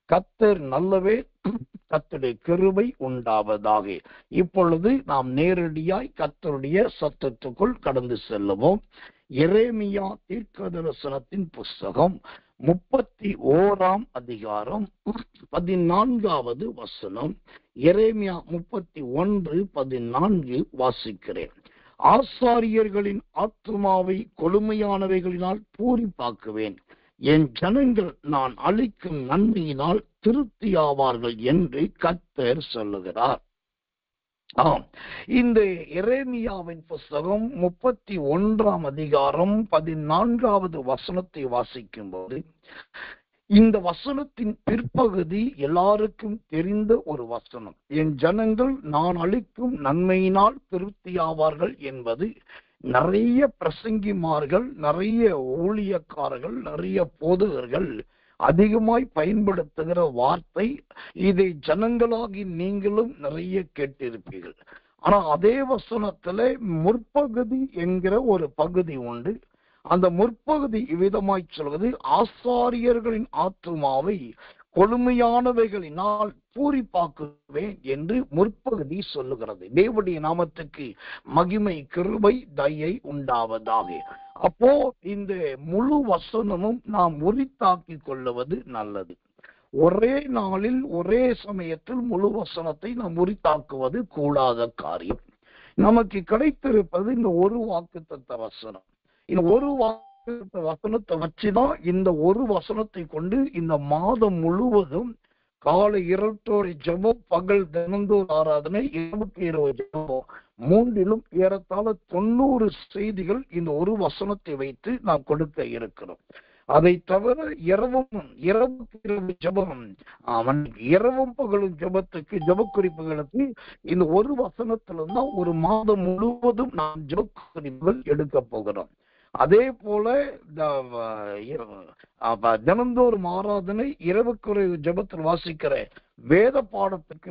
கர்த்தர் நல்லவே, கர்த்தருடைய கிருபை உண்டாவதாக. இப்பொழுது நாம் நேரடியாய் கர்த்தருடைய சத்தத்துக்குள் கடந்து செல்லுவோம். எரேமியா தீர்க்கதரிசனத்தின் புஸ்தகம் 31 அதிகாரம் 14வது வசனம். எரேமியா 31:14 வாசிக்கிறேன். ஆசாரியர்களின் ஆத்துமாவை கொடுமையானவைகளினால் பூரிப்பாக்குவேன், என் ஜனங்கள் நான் அளிக்கும் நன்மையினால் திருப்தியாவார்கள் என்று கர்த்தர் சொல்லுகிறார். இந்த எரேமியாவின் புஸ்தகம் 31 அதிகாரம் 14வது வசனத்தை வாசிக்கும் போது, இந்த வசனத்தின் பிற்பகுதி எல்லாருக்கும் தெரிந்த ஒரு வசனம். என் ஜனங்கள் நான் அளிக்கும் நன்மையினால் திருப்தியாவார்கள் என்பது நிறைய பிரசங்கிமார்கள், நிறைய ஊழியக்காரர்கள், நிறைய போதகர்கள் அதிகமாய் பயன்படுத்துகிற வார்த்தை. இதை ஜனங்களாகி நீங்களும் நிறைய கேட்டிருப்பீர்கள். ஆனா அதே வசனத்துல முற்பகுதி என்கிற ஒரு பகுதி உண்டு. அந்த முற்பகுதி இவ்விதமாய் சொல்வது, ஆசாரியர்களின் ஆத்துமாவை கொடுமையானவைகளினால் பூரிப்பாக்குவேன் என்று முற்பகுதி சொல்லுகிறது. தேவனுடைய நாமத்துக்கு மகிமை, கிருபை, தயை உண்டாவதாக. அப்போ இந்த முழு வசனமும் நாம் உரித்தாக்கி கொள்ளுவது நல்லது. ஒரே நாளில் ஒரே சமயத்தில் முழு வசனத்தை நாம் உரித்தாக்குவது கூடாத காரியம். நமக்கு கிடைத்திருப்பது இந்த ஒரு வாக்குத்தத்த வசனம். இந்த ஒரு வாக்குத்தத்த வசனத்தை வச்சுதான், இந்த ஒரு வசனத்தை கொண்டு இந்த மாதம் முழுவதும் காலை இரட்டோரை ஜெபம், பகல் தினந்தோறும் ஆராதனை, இரவுக்கு இரவு ஜெபம், மூன்றிலும் ஏறத்தாழ 90 செய்திகள் இந்த ஒரு வசனத்தை வைத்து நாம் கொடுக்க இருக்கிறோம். அதை தவிர இரவுக்கு இரவு ஜெபம், இரவும் பகலும் ஜெபத்துக்கு, ஜெப குறிப்புகளுக்கு இந்த ஒரு வசனத்திலிருந்தான் ஒரு மாதம் முழுவதும் நாம் ஜெப குறிப்புகள் எடுக்க போகிறோம். அதே போல தினந்தோறும் ஆராதனை, இரவுக்குறை ஜெபத்தில் வாசிக்கிற வேத பாடத்துக்கு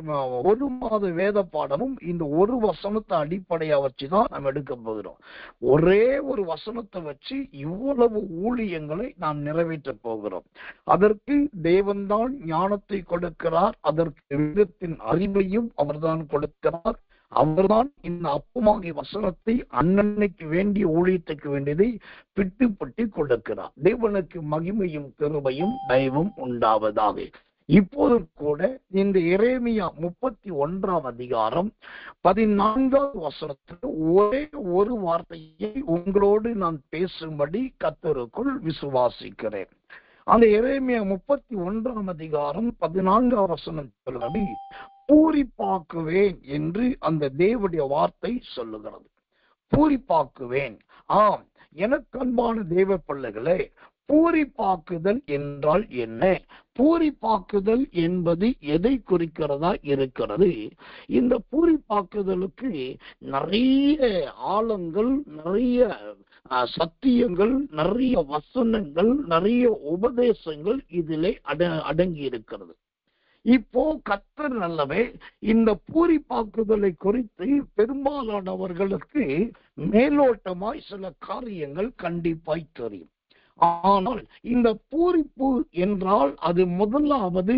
ஒரு மாத வேத பாடமும் இந்த ஒரு வசனத்தை அடிப்படையா வச்சுதான் நாம் எடுக்க போகிறோம். ஒரே ஒரு வசனத்தை வச்சு இவ்வளவு ஊழியங்களை நாம் நிறைவேற்ற போகிறோம். அதற்கு தேவன்தான் ஞானத்தை கொடுக்கிறார், அதற்கு வேதத்தின் அறிவையும் அவர்தான் கொடுக்கிறார். அவர்தான் இந்த அப்பமாகிய வசனத்தை அன்னன்னைக்கு வேண்டிய ஊழியத்துக்கு வேண்டியதை பிட்டுப்பட்டு கொடுக்கிறார். தேவனுக்கு மகிமையும் கிருபையும் தயவும் உண்டாவதாக. இப்போதும் கூட இந்த எரேமியா 31 அதிகாரம் 14வது வசனத்தில் ஒரே ஒரு வார்த்தையை உங்களோடு நான் பேசும்படி கர்த்தருக்குள் விசுவாசிக்கிறேன். அந்த எரேமியா 31 அதிகாரம் 14வது வசனம் சொல்லும்படி, பூரிப்பாக்குவேன் என்று அந்த தேவனுடைய வார்த்தை சொல்லுகிறது. பூரிப்பாக்குவேன். ஆம், எனக்கு அன்பான தேவ பிள்ளைகளே, பூரிப்பாக்குதல் என்றால் என்ன? பூரிப்பாக்குதல் என்பது எதை குறிக்கிறதா இருக்கிறது? இந்த பூரிப்பாக்குதலுக்கு நிறைய ஆழங்கள், நிறைய சத்தியங்கள், நிறைய வசனங்கள், நிறைய உபதேசங்கள் இதிலே அடங்கி இருக்கிறது. இப்போ கர்த்தர் நல்லவே, இந்த பூரிப்பாக்குதலை குறித்து பெரும்பாலானவர்களுக்கு மேலோட்டமாய் சில காரியங்கள் கண்டிப்பாய் தெரியும். ஆனால் இந்த பூரிப்பு என்றால் அது முதலாவது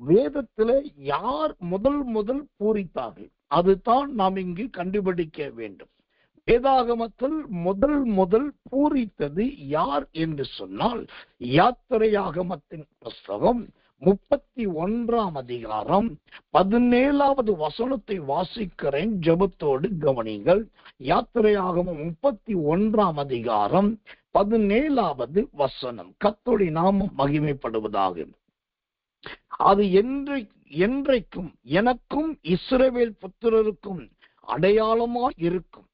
வேதத்துல யார் முதல் பூரித்தார்கள், அதுதான் நாம் இங்கு கண்டுபிடிக்க வேண்டும். வேதாகமத்தில் முதல் பூரித்தது யார் என்று சொன்னால், யாத்திரையாகமத்தின் புஸ்தகம் 31 அதிகாரம் 17வது வசனத்தை வாசிக்கிறேன், ஜெபத்தோடு கவனிங்கள். யாத்திரையாகமம் 31 அதிகாரம் 17வது வசனம். கர்த்தருடைய நாமம் மகிமைப்படுவதாக. அது என்றைக்கும் எனக்கும் இஸ்ரவேல் புத்திரருக்கும் அடையாளமா இருக்கும்.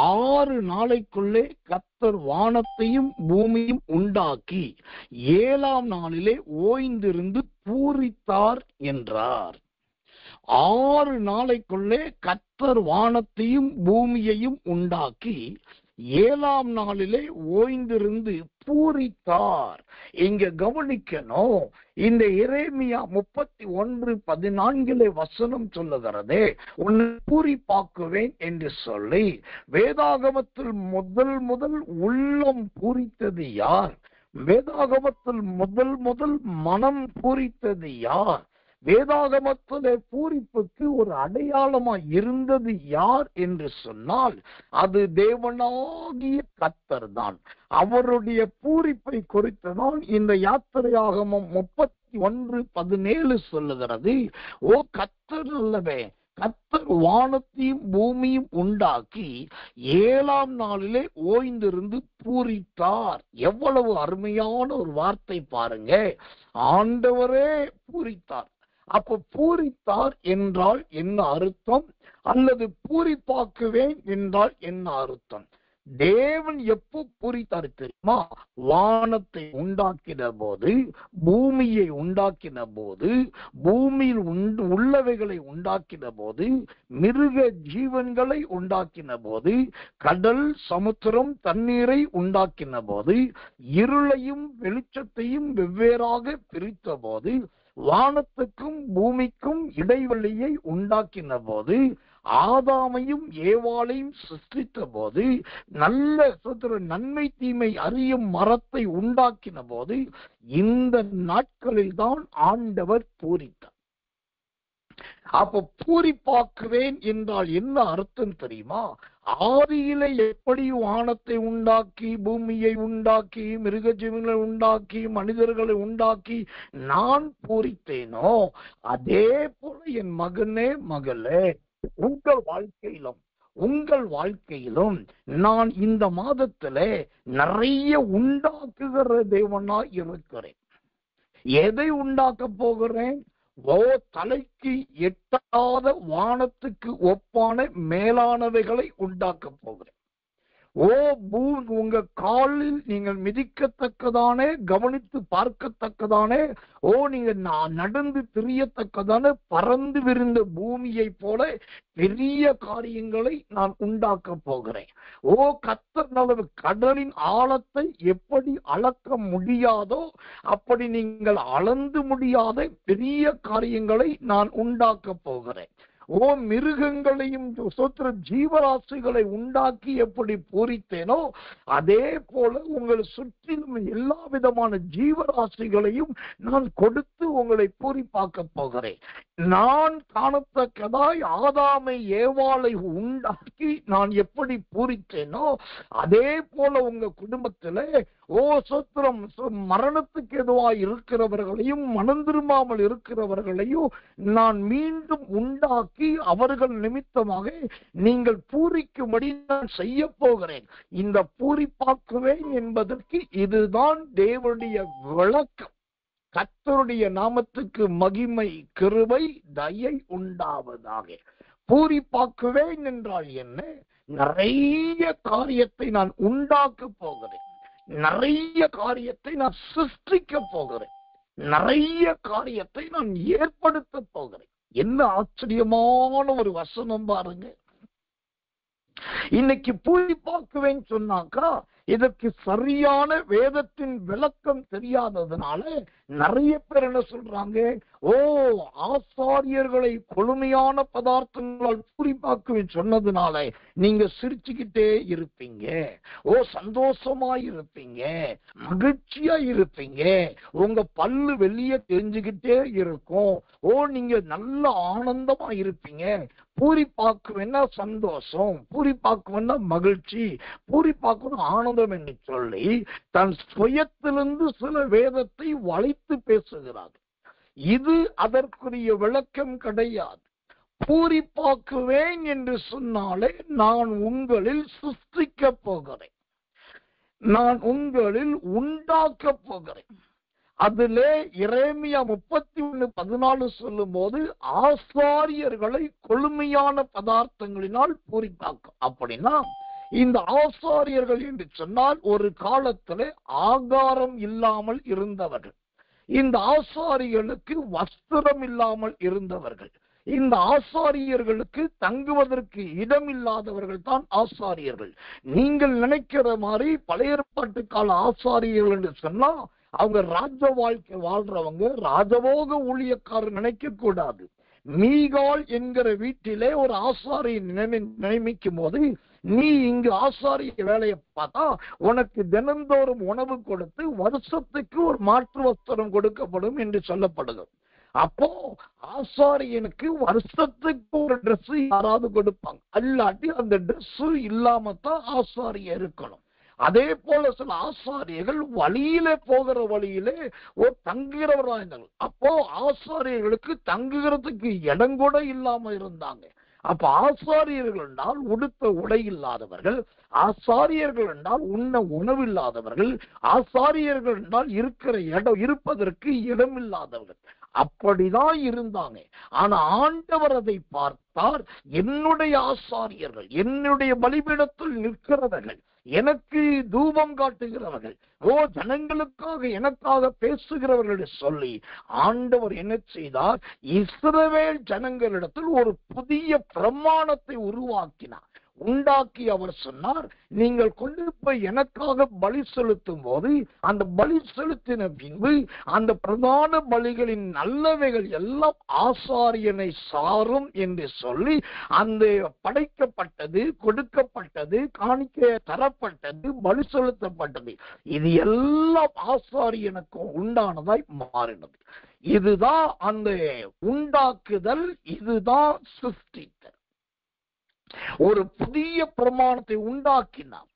6 நாளைக்குள்ளே கர்த்தர் வானத்தையும் பூமியும் உண்டாக்கி 7ஆம் நாளிலே ஓய்ந்திருந்து பூரித்தார் என்றார். 6 நாளைக்குள்ளே கர்த்தர் வானத்தையும் பூமியையும் உண்டாக்கி 7ஆம் நாளிலே ஓய்ந்திருந்து பூரித்தார். இங்க கவனிக்கணும், இந்த எரேமியா 31:14 வசனம் சொல்லுகிறதே, உன்னை பூரிப்பாக்குவேன் என்று சொல்லி வேதாகமத்தில் முதல் உள்ளம் பூரித்தது யார்? வேதாகமத்தில் முதல் மனம் பூரித்தது யார்? வேதாகமத்திலே பூரிப்புக்கு ஒரு அடையாளமா இருந்தது யார் என்று சொன்னால் அது தேவனாகிய கர்த்தர் தான். அவருடைய பூரிப்பை குறித்துதான் இந்த யாத்திரையாகமம் 31:17 சொல்லுகிறது. ஓ கர்த்தர் அல்லவே, கர்த்தர் வானத்தையும் பூமியும் உண்டாக்கி 7ஆம் நாளிலே ஓய்ந்திருந்து பூரித்தார். எவ்வளவு அருமையான ஒரு வார்த்தை பாருங்க. ஆண்டவரே பூரித்தார். அப்ப பூரித்தார் என்றால் என்ன அர்த்தம்? அல்லது பூரிப்பாக்குவேன் என்றால் என்ன அர்த்தம்? தேவன் எப்போ பூரித்தார் தெரியுமா? வானத்தை உண்டாக்கின போது, பூமியை உண்டாக்கின போது, பூமியில் உள்ளவைகளை உண்டாக்கின போது, மிருக ஜீவன்களை உண்டாக்கின போது, கடல் சமுத்திரம் தண்ணீரை உண்டாக்கின போது, இருளையும் வெளிச்சத்தையும் வெவ்வேறாக பிரித்த போது, வானத்துக்கும் பூமிக்கும் இடைவெளியை உண்டாக்கின போது, ஆதாமையும் ஏவாளையும் சிருஷ்டித்த போது, நல்ல நன்மை தீமை அறியும் மரத்தை உண்டாக்கின போது, இந்த நாட்களில் தான் ஆண்டவர் பூரித்தார். அப்ப பூரிப்பாக்குவேன் என்றால் என்ன அர்த்தம் தெரியுமா? ஆதியிலே எப்படி வானத்தை உண்டாக்கி, பூமியை உண்டாக்கி, மிருக ஜீவங்களை உண்டாக்கி, மனிதர்களை உண்டாக்கி நான் பூரித்தேனோ, அதே போல என் மகனே மகளே, உங்கள் வாழ்க்கையிலும் நான் இந்த மாதத்திலே நிறைய உண்டாக்குகிற தேவனா இருக்கிறேன். எதை உண்டாக்க போகிறேன்? தலைக்கு எட்டாத வானத்துக்கு ஒப்பான மேலானவைகளை உண்டாக்க போகிறேன். உங்க காலில் நீங்கள் மிதிக்கத்தக்கதானே, கவனித்து பார்க்கத்தக்கதானே, நீங்க நடந்து திரியத்தக்கதான பறந்து விரிந்த பூமியை போல பெரிய காரியங்களை நான் உண்டாக்க போகிறேன். கர்த்தர் அளவு கடலின் ஆழத்தை எப்படி அளக்க முடியாதோ அப்படி நீங்கள் அளந்து முடியாத பெரிய காரியங்களை நான் உண்டாக்க போகிறேன். மிருகங்களையும் ஜீவராசிகளை உண்டாக்கி எப்படி பூரித்தேனோ அதே போல உங்களை சுற்றிலும் எல்லா விதமான ஜீவராசிகளையும் நான் கொடுத்து உங்களை பூரிப்பாக்க போகிறேன். நான் காணத்தக்கதாய் ஆதாமை ஏவாளை உண்டாக்கி நான் எப்படி பூரித்தேனோ அதே போல உங்க குடும்பத்திலே சோத்திரம் மரணத்துக்கு எதுவாய் இருக்கிறவர்களையும் மனம் திரும்பாமல் இருக்கிறவர்களையும் நான் மீண்டும் உண்டாக்கி அவர்கள் நிமித்தமாக நீங்கள் பூரிக்கும்படி நான் செய்ய போகிறேன். இந்த பூரிப்பாக்குவேன் என்பதற்கு இதுதான் தேவனுடைய விளக்கம். கர்த்தருடைய நாமத்துக்கு மகிமை, கிருபை, தயை உண்டாவதாக. பூரிப்பாக்குவேன் என்றால் என்ன? நிறைய காரியத்தை நான் உண்டாக்க போகிறேன், நிறைய காரியத்தை நான் சிருஷ்டிக்க போகிறேன், நிறைய காரியத்தை நான் ஏற்படுத்த போகிறேன். என்ன ஆச்சரியமான ஒரு வசனம் பாருங்க. இன்னைக்கு பூரிப்பாக்குவேன் சொன்னாக்கா இதற்கு சரியான வேதத்தின் விளக்கம் தெரியாததுனால நிறைய பேர் என்ன சொல்றாங்க, ஆசாரியர்களை கொழுமையான பதார்த்தங்களால் பூரிப்பாக்குவேன் சொன்னதுனால நீங்க சிரிச்சுக்கிட்டே இருப்பீங்க, சந்தோஷமா இருப்பீங்க, மகிழ்ச்சியா இருப்பீங்க, உங்க பல்லு வெளியே தெரிஞ்சுக்கிட்டே இருக்கும், நீங்க நல்ல ஆனந்தமா இருப்பீங்க. பூரிப்பாக்குவேன்னா சந்தோஷம், பூரிப்பாக்குவேன்னா மகிழ்ச்சி, பூரிப்பாக்குவேன் ஆனந்தம் என்று சொல்லி தன் சுயத்திலிருந்து சில வேதத்தை வளைத்து பேசுகிறார். இது அதற்குரிய விளக்கம் கிடையாது. பூரிப்பாக்குவேன் என்று சொன்னாலே நான் உங்களில் சிருஷ்டிக்க போகிறேன், நான் உங்களில் உண்டாக்க போகிறேன். அதிலே எரேமியா 31:14 சொல்லும் போது ஆசாரியர்களை கொழுமையான பதார்த்தங்களினால் பூரிப்பாக்கும். அப்படின்னா இந்த ஆசாரியர்கள் என்று சொன்னால் ஒரு காலத்திலே ஆகாரம் இல்லாமல் இருந்தவர்கள், இந்த ஆசாரியர்களுக்கு வஸ்திரம் இல்லாமல் இருந்தவர்கள், இந்த ஆசாரியர்களுக்கு தங்குவதற்கு இடம் இல்லாதவர்கள் தான் ஆசாரியர்கள். நீங்கள் நினைக்கிற மாதிரி பழைய ஏற்பாட்டு கால ஆசாரியர்கள் என்று சொன்னா அவங்க ராஜ வாழ்க்கை வாழ்றவங்க, ராஜபோக ஊழியக்காரர் நினைக்க கூடாது. மீகால் என்கிற வீட்டிலே ஒரு ஆசாரியை நியமிக்கும் போது நீ இங்கு ஆசாரிய வேலையை பார்த்தா உனக்கு தினந்தோறும் உணவு கொடுத்து வருஷத்துக்கு ஒரு மாற்று வஸ்திரம் கொடுக்கப்படும் என்று சொல்லப்படுகிறது. அப்போ ஆசாரியனுக்கு வருஷத்துக்கு ஒரு ட்ரெஸ் யாராவது கொடுப்பாங்க, அல்லாட்டி அந்த ட்ரெஸ் இல்லாமத்தான் ஆசாரிய இருக்கணும். அதே போல சில ஆசாரியர்கள் வழியிலே போகிற வழியிலே ஒரு தங்குகிறவராக, அப்போ ஆசாரியர்களுக்கு தங்குகிறதுக்கு இடம் கூட இல்லாம இருந்தாங்க. அப்ப ஆசாரியர்கள் என்றால் உடுத்த உடை இல்லாதவர்கள், ஆசாரியர்கள் என்றால் உண்ண உணவு இல்லாதவர்கள், ஆசாரியர்கள் என்றால் இருக்கிற இடம் இருப்பதற்கு இடம் இல்லாதவர்கள், அப்படிதான் இருந்தாங்க. ஆனா ஆண்டவர் அதை பார்த்தார், என்னுடைய ஆசாரியர்கள், என்னுடைய பலிபீடத்தில் நிற்கிறவர்கள், எனக்கு தூபம் காட்டுகிறவர்கள், ஜனங்களுக்காக எனக்காக பேசுகிறவர்கள் சொல்லி ஆண்டவர் என்ன செய்தார், இஸ்ரவேல் ஜனங்களிடத்தில் ஒரு புதிய பிரமாணத்தை உண்டாக்கி அவர் சொன்னார், நீங்கள் கொண்டு போய் எனக்காக பலி செலுத்தும் போது அந்த பலி செலுத்தின பின்பு அந்த பிரதான பலிகளின் நல்லவைகள் எல்லாம் ஆசாரியனை சாரும் என்று சொல்லி அந்த படைக்கப்பட்டது, கொடுக்கப்பட்டது, காணிக்கை தரப்பட்டது, பலி செலுத்தப்பட்டது, இது எல்லாம் ஆசாரியனுக்கு உண்டானதாய் மாறினது. இதுதான் அந்த உண்டாக்குதல், இதுதான் சிருஷ்டித்தல். ஒரு புதிய பிரமாணத்தை உண்டாக்கினார்,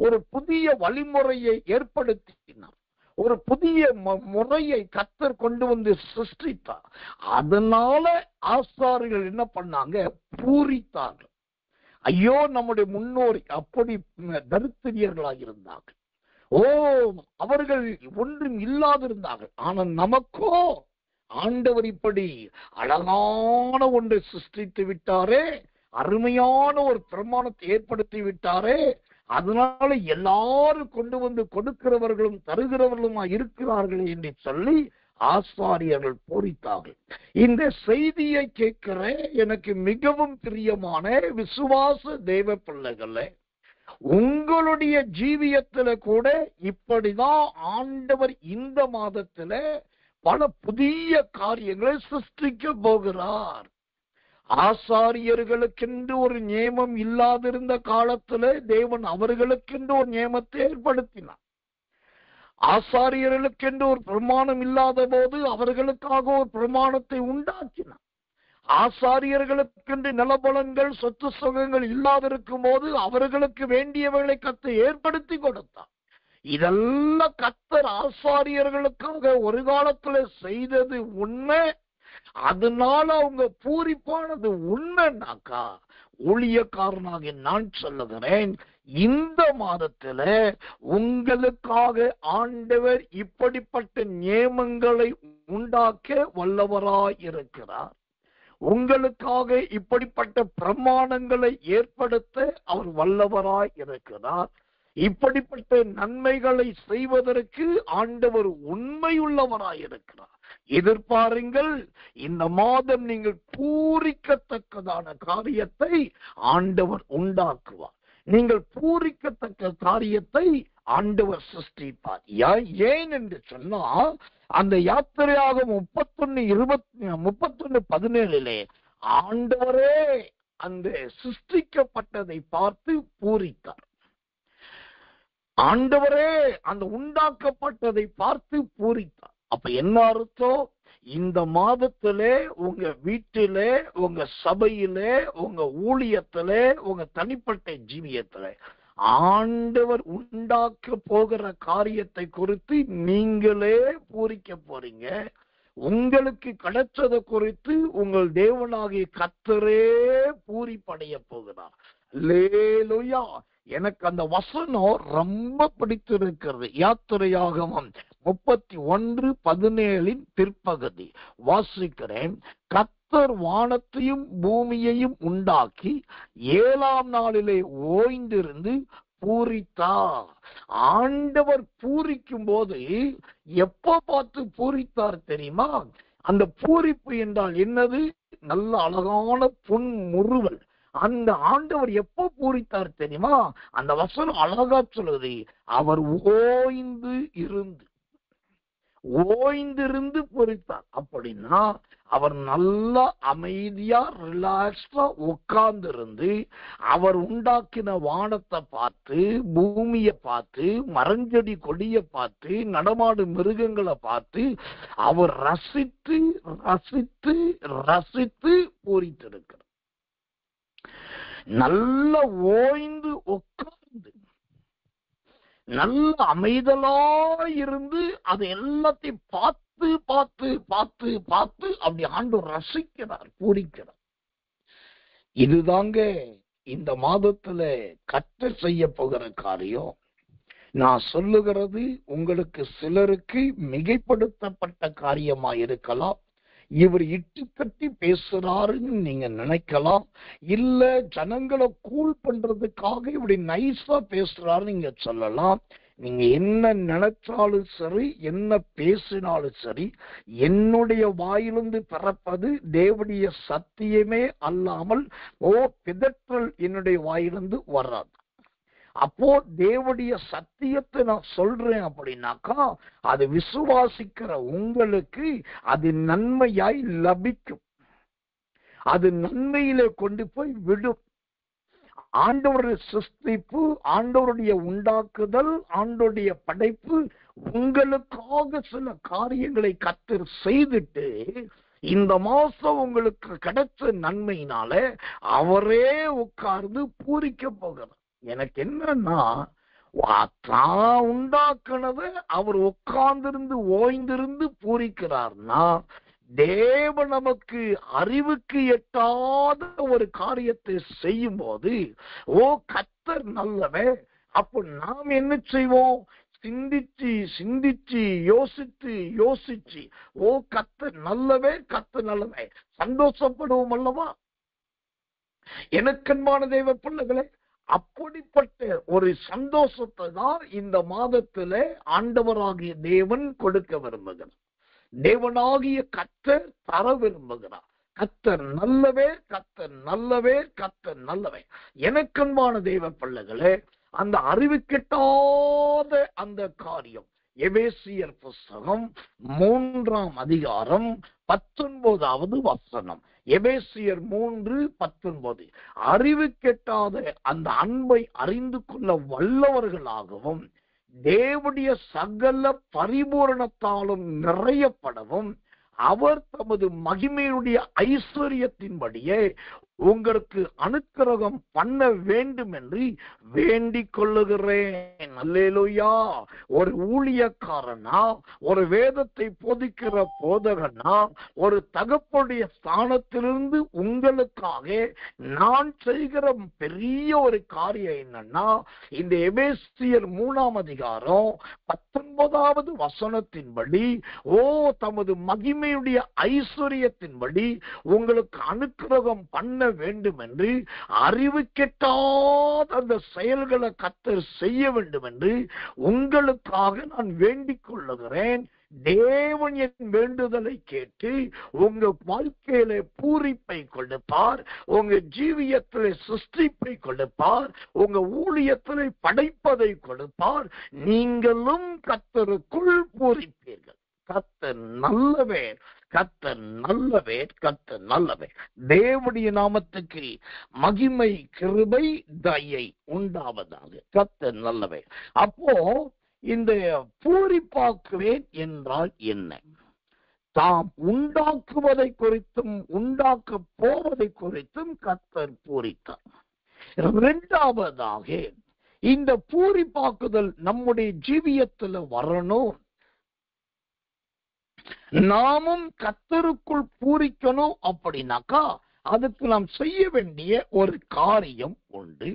ஒரு புதிய வழிமுறையை ஏற்படுத்தினார், ஒரு புதிய முறையை கர்த்தர் கொண்டு வந்து சிருஷ்டித்தார். அதனால ஆசாரியர்கள் என்ன பண்ணாங்க, பூரித்தார்கள். ஐயோ, நம்முடைய முன்னோர் அப்படி தரித்திரியர்களாக இருந்தார்கள், அவர்கள் ஒன்றும் இல்லாதிருந்தார்கள். ஆனால் நமக்கோ ஆண்டவர் இப்படி அழகான ஒன்றை சிருஷ்டித்து விட்டாரே, அருமையான ஒரு பிரமாணத்தை ஏற்படுத்தி விட்டாரே, அதனால எல்லாரும் கொண்டு வந்து கொடுக்கிறவர்களும் தருகிறவர்களுமா இருக்கிறார்கள் என்று சொல்லி ஆசாரியர்கள் பூரித்தார்கள். இந்த செய்தியை கேட்கிற எனக்கு மிகவும் பிரியமான விசுவாச தேவ பிள்ளைகளே, உங்களுடைய ஜீவியத்துல கூட இப்படிதான் ஆண்டவர் இந்த மாதத்துல பல புதிய காரியங்களை சிருஷ்டிக்க போகிறார். ஆசாரியர்களுக்கென்று ஒரு நியமம் இல்லாதிருந்த காலத்துல தேவன் அவர்களுக்கென்று ஒரு நியமத்தை ஏற்படுத்தினார். ஆசாரியர்களுக்கென்று ஒரு பிரமாணம் இல்லாத போது அவர்களுக்காக ஒரு பிரமாணத்தை உண்டாக்கினார். ஆசாரியர்களுக்கென்று நிலபலன்கள், சொத்து சுகங்கள் இல்லாதிருக்கும் போது அவர்களுக்கு வேண்டியவர்களை கர்த்தர் ஏற்படுத்தி கொடுத்தார். இதெல்லாம் கர்த்தர் ஆசாரியர்களுக்காக ஒரு காலத்துல செய்தது உண்மை. அதனால அவங்க பூரிப்பானது உண்மைனாக்கா, ஊழியக்காரனாக நான் சொல்லுகிறேன், இந்த மாதத்துல உங்களுக்காக ஆண்டவர் இப்படிப்பட்ட நியமங்களை உண்டாக்க வல்லவராய் இருக்கிறார். உங்களுக்காக இப்படிப்பட்ட பிரமாணங்களை ஏற்படுத்த அவர் வல்லவராய் இருக்கிறார். இப்படிப்பட்ட நன்மைகளை செய்வதற்கு ஆண்டவர் உண்மையுள்ளவராய் இருக்கிறார். எதிர்பாருங்கள், இந்த மாதம் நீங்கள் பூரிக்கத்தக்கதான காரியத்தை ஆண்டவர் உண்டாக்குவார். நீங்கள் பூரிக்கத்தக்க காரியத்தை ஆண்டவர் சிருஷ்டிப்பார். ஏன் என்று சொன்னா, அந்த யாத்திரையாக 31:17 ஆண்டவரே அந்த சிருஷ்டிக்கப்பட்டதை பார்த்து பூரித்தார். ஆண்டவரே அந்த உண்டாக்கப்பட்டதை பார்த்து பூரித்தார். அப்ப என்ன அர்த்தம்? இந்த மாதத்திலே உங்க வீட்டிலே, உங்க சபையிலே, உங்க ஊழியத்திலே, உங்க தனிப்பட்ட ஜீவியத்திலே ஆண்டவர் உண்டாக்க போகிற காரியத்தை குறித்து நீங்களே பூரிக்க போறீங்க. உங்களுக்கு கிடைச்சதை குறித்து உங்கள் தேவனாகிய கர்த்தரே பூரிப்படைய போகிறார். அல்லேலூயா. எனக்கு அந்த வசனம் ரொம்ப பிடித்திருக்கிறது. யாத்திரையாகமம் 31:17 பிற்பகுதி வாசிக்கிறேன். கர்த்தர் வானத்தையும் பூமியையும் உண்டாக்கி 7ஆம் நாளிலே ஓய்ந்திருந்து பூரித்தார். ஆண்டவர் பூரிக்கும் போது எப்ப பார்த்து பூரித்தார் தெரியுமா? அந்த பூரிப்பு என்றால் என்னது? நல்ல அழகான புன்முறுவல். அந்த ஆண்டவர் எப்ப பூரித்தார் தெரியுமா? அந்த வசனம் அழகா சொல்லுது, அவர் ஓய்ந்திருந்து பூரித்தார். அப்படின்னா அவர் நல்லா அமைதியா ரிலாக்ஸ்டா உட்கார்ந்து இருந்து அவர் உண்டாக்கின வானத்தை பார்த்து, பூமியை பார்த்து, மரஞ்செடி கொடியை பார்த்து, நடமாடும் மிருகங்களை பார்த்து அவர் ரசித்து ரசித்து ரசித்து பூரித்திருக்கிறார். நல்ல ஓய்ந்து உட்கார்ந்து நல்ல அமைதலாயிருந்து அது எல்லாத்தையும் பார்த்து பார்த்து பார்த்து பார்த்து அப்படி ஆண்டவர் ரசிக்கிறார், பூரிக்கிறார். இதுதாங்க இந்த மாதத்துல கர்த்தர் செய்ய போகிற காரியம். நான் சொல்லுகிறது உங்களுக்கு சிலருக்கு மிகைப்படுத்தப்பட்ட காரியமா இருக்கலாம். இவர் இட்டு கட்டி பேசுறாருன்னு நீங்க நினைக்கலாம். இல்ல ஜனங்களை கூல் பண்றதுக்காக இப்படி நைஸா பேசுறாருன்னு நீங்க சொல்லலாம். நீங்க என்ன நினைச்சாலும் சரி, என்ன பேசினாலும் சரி, என்னுடைய வாயிலிருந்து பிறப்பது தேவனுடைய சத்தியமே அல்லாமல் பிதற்றல் என்னுடைய வாயிலிருந்து வராது. அப்போ தேவனுடைய சத்தியத்தை நான் சொல்றேன் அப்படின்னாக்கா அது விசுவாசிக்கிற உங்களுக்கு அது நன்மையாய் லபிக்கும். அது நன்மையிலே கொண்டு போய் விடும். ஆண்டவருடைய சிருஷ்டிப்பு, ஆண்டவருடைய உண்டாக்குதல், ஆண்டவருடைய படைப்பு உங்களுக்காக சில காரியங்களை கர்த்தர் செய்துட்டு இந்த மாசம் உங்களுக்கு கிடைச்ச நன்மையினால அவரே உட்கார்ந்து பூரிக்க போகிறார். எனக்கு என்னன்னா, தான் உண்டாக்குனதை அவர் உட்கார்ந்திருந்து ஓய்ந்திருந்து பூரிக்கிறார்னா தேவன் நமக்கு அறிவுக்கு எட்டாத ஒரு காரியத்தை செய்யும் போது கர்த்தர் நல்லவே. அப்போ நாம் என்ன செய்வோம்? சிந்திச்சு சிந்திச்சு யோசித்து யோசிச்சு கர்த்தர் நல்லவே, கர்த்தர் நல்லவே சந்தோஷப்படுவோம் அல்லவா? எனக்கன்பான தேவ பிள்ளைகளே, அப்படிப்பட்ட ஒரு சந்தோஷத்தை தான் இந்த மாதத்துல ஆண்டவராகிய தேவன் கொடுக்க விரும்புகிறார். தேவனாகிய கர்த்தர் தர விரும்புகிறார். கர்த்தர் நல்லவே, கர்த்தர் நல்லவே, கர்த்தர் நல்லவே. எனக்கன்பான தேவ பிள்ளைகளே, அந்த அறிவுக்கெட்டாத அந்த காரியம் எபேசியர் புஸ்தகம் 3ஆம் அதிகாரம் 19வது வசனம். எபேசியர் 3:19. அறிவு கெட்டாத அந்த அன்பை அறிந்து கொள்ள வல்லவர்களாகவும் தேவனுடைய சகல பரிபூரணத்தாலும் நிறையப்படவும் அவர் தமது மகிமையுடைய ஐஸ்வர்யத்தின்படியே உங்களுக்கு அனுக்கிரகம் பண்ண வேண்டும் என்று வேண்டிக் கொள்ளுகிறேன். அல்லேலூயா. ஒரு ஊழியக்காரனா, ஒரு வேதத்தை போதிக்கிற போதகனா, ஒரு தகப்பனுடைய ஸ்தானத்திலிருந்து உங்களுக்காக நான் செய்கிற பெரிய ஒரு காரியம் என்னன்னா, இந்த எபேசியர் 3ஆம் அதிகாரம் 19வது வசனத்தின்படி தமது மகிமையுடைய ஐஸ்வர்யத்தின்படி உங்களுக்கு அனுக்கிரகம் பண்ண வேண்டும் என்று அறிவு கெட்டாத அந்த செயல்களை கர்த்தர் செய்ய வேண்டும் என்று உங்களுக்காக நான் வேண்டிக் கொள்ளுகிறேன். தேவன் என் வேண்டுதலை கேட்டு உங்க வாழ்க்கையில பூரிப்பை கொடுப்பார், உங்க ஜீவியத்திலே சிருஷ்டிப்பை கொடுப்பார், உங்க ஊழியத்திலே படைப்பதை கொடுப்பார். நீங்களும் கர்த்தருக்குள் பூரிப்பீர்கள். கர்த்தர் நல்லவே, கர்த்தர் நல்லவே, கர்த்தர் நல்லவே. தேவனுடைய நாமத்துக்கு மகிமை, கிருபை, தயை உண்டாவதாக. கர்த்தர் நல்லவே. அப்போ இந்த பூரிப்பாக்குவேன் என்றால் என்ன? தாம் உண்டாக்குவதை குறித்தும் உண்டாக்க போவதை குறித்தும் கர்த்தர் பூரித்தார். இரண்டாவதாக இந்த பூரிப்பாக்குதல் நம்முடைய ஜீவியத்துல வரணும். நாமும் கர்த்தருக்குள் பூரிக்கணும் அப்படின்னாக்கா அதுக்கு நாம் செய்ய வேண்டிய ஒரு காரியம் உண்டு.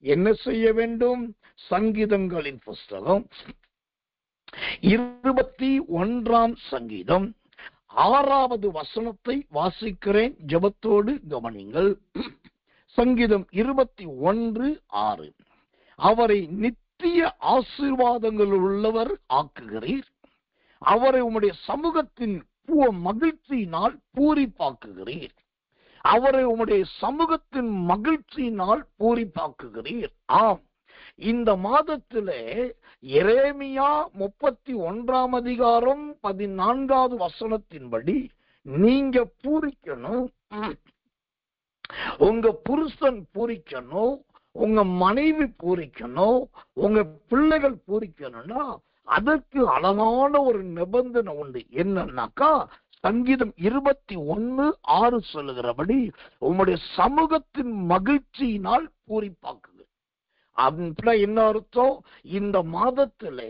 என்ன செய்ய வேண்டும்? சங்கீதங்களின் புஸ்தகம் 21ஆம் சங்கீதம் 6வது வசனத்தை வாசிக்கிறேன். ஜெபத்தோடு கவனிங்கள். சங்கீதம் 21:6. அவரை நித்திய ஆசீர்வாதங்கள் உள்ளவர் ஆக்குகிறீர், அவரை உம்முடைய சமூகத்தின் மகிழ்ச்சியினால் பூரிப்பாக்குகிறீர், அவரை உம்முடைய சமூகத்தின் மகிழ்ச்சியினால் பூரிப்பாக்குகிறீர். ஆம், இந்த மாதத்திலே எரேமியா 31ஆம் அதிகாரம் 14வது வசனத்தின்படி நீங்க பூரிக்கணும், உங்க புருஷன் பூரிக்கணும், உங்க மனைவி பூரிக்கணும், உங்க பிள்ளைகள் பூரிக்கணும்னா அதற்கு அழகான ஒரு நிபந்தனை உண்டு. என்னன்னாக்கா சங்கீதம் 21:6 சொல்லுகிறபடி உம்முடைய சமூகத்தின் மகிழ்ச்சியினால் பூரிப்பாக்குது. அப்படின்னா என்ன அர்த்தம்? இந்த மாதத்திலே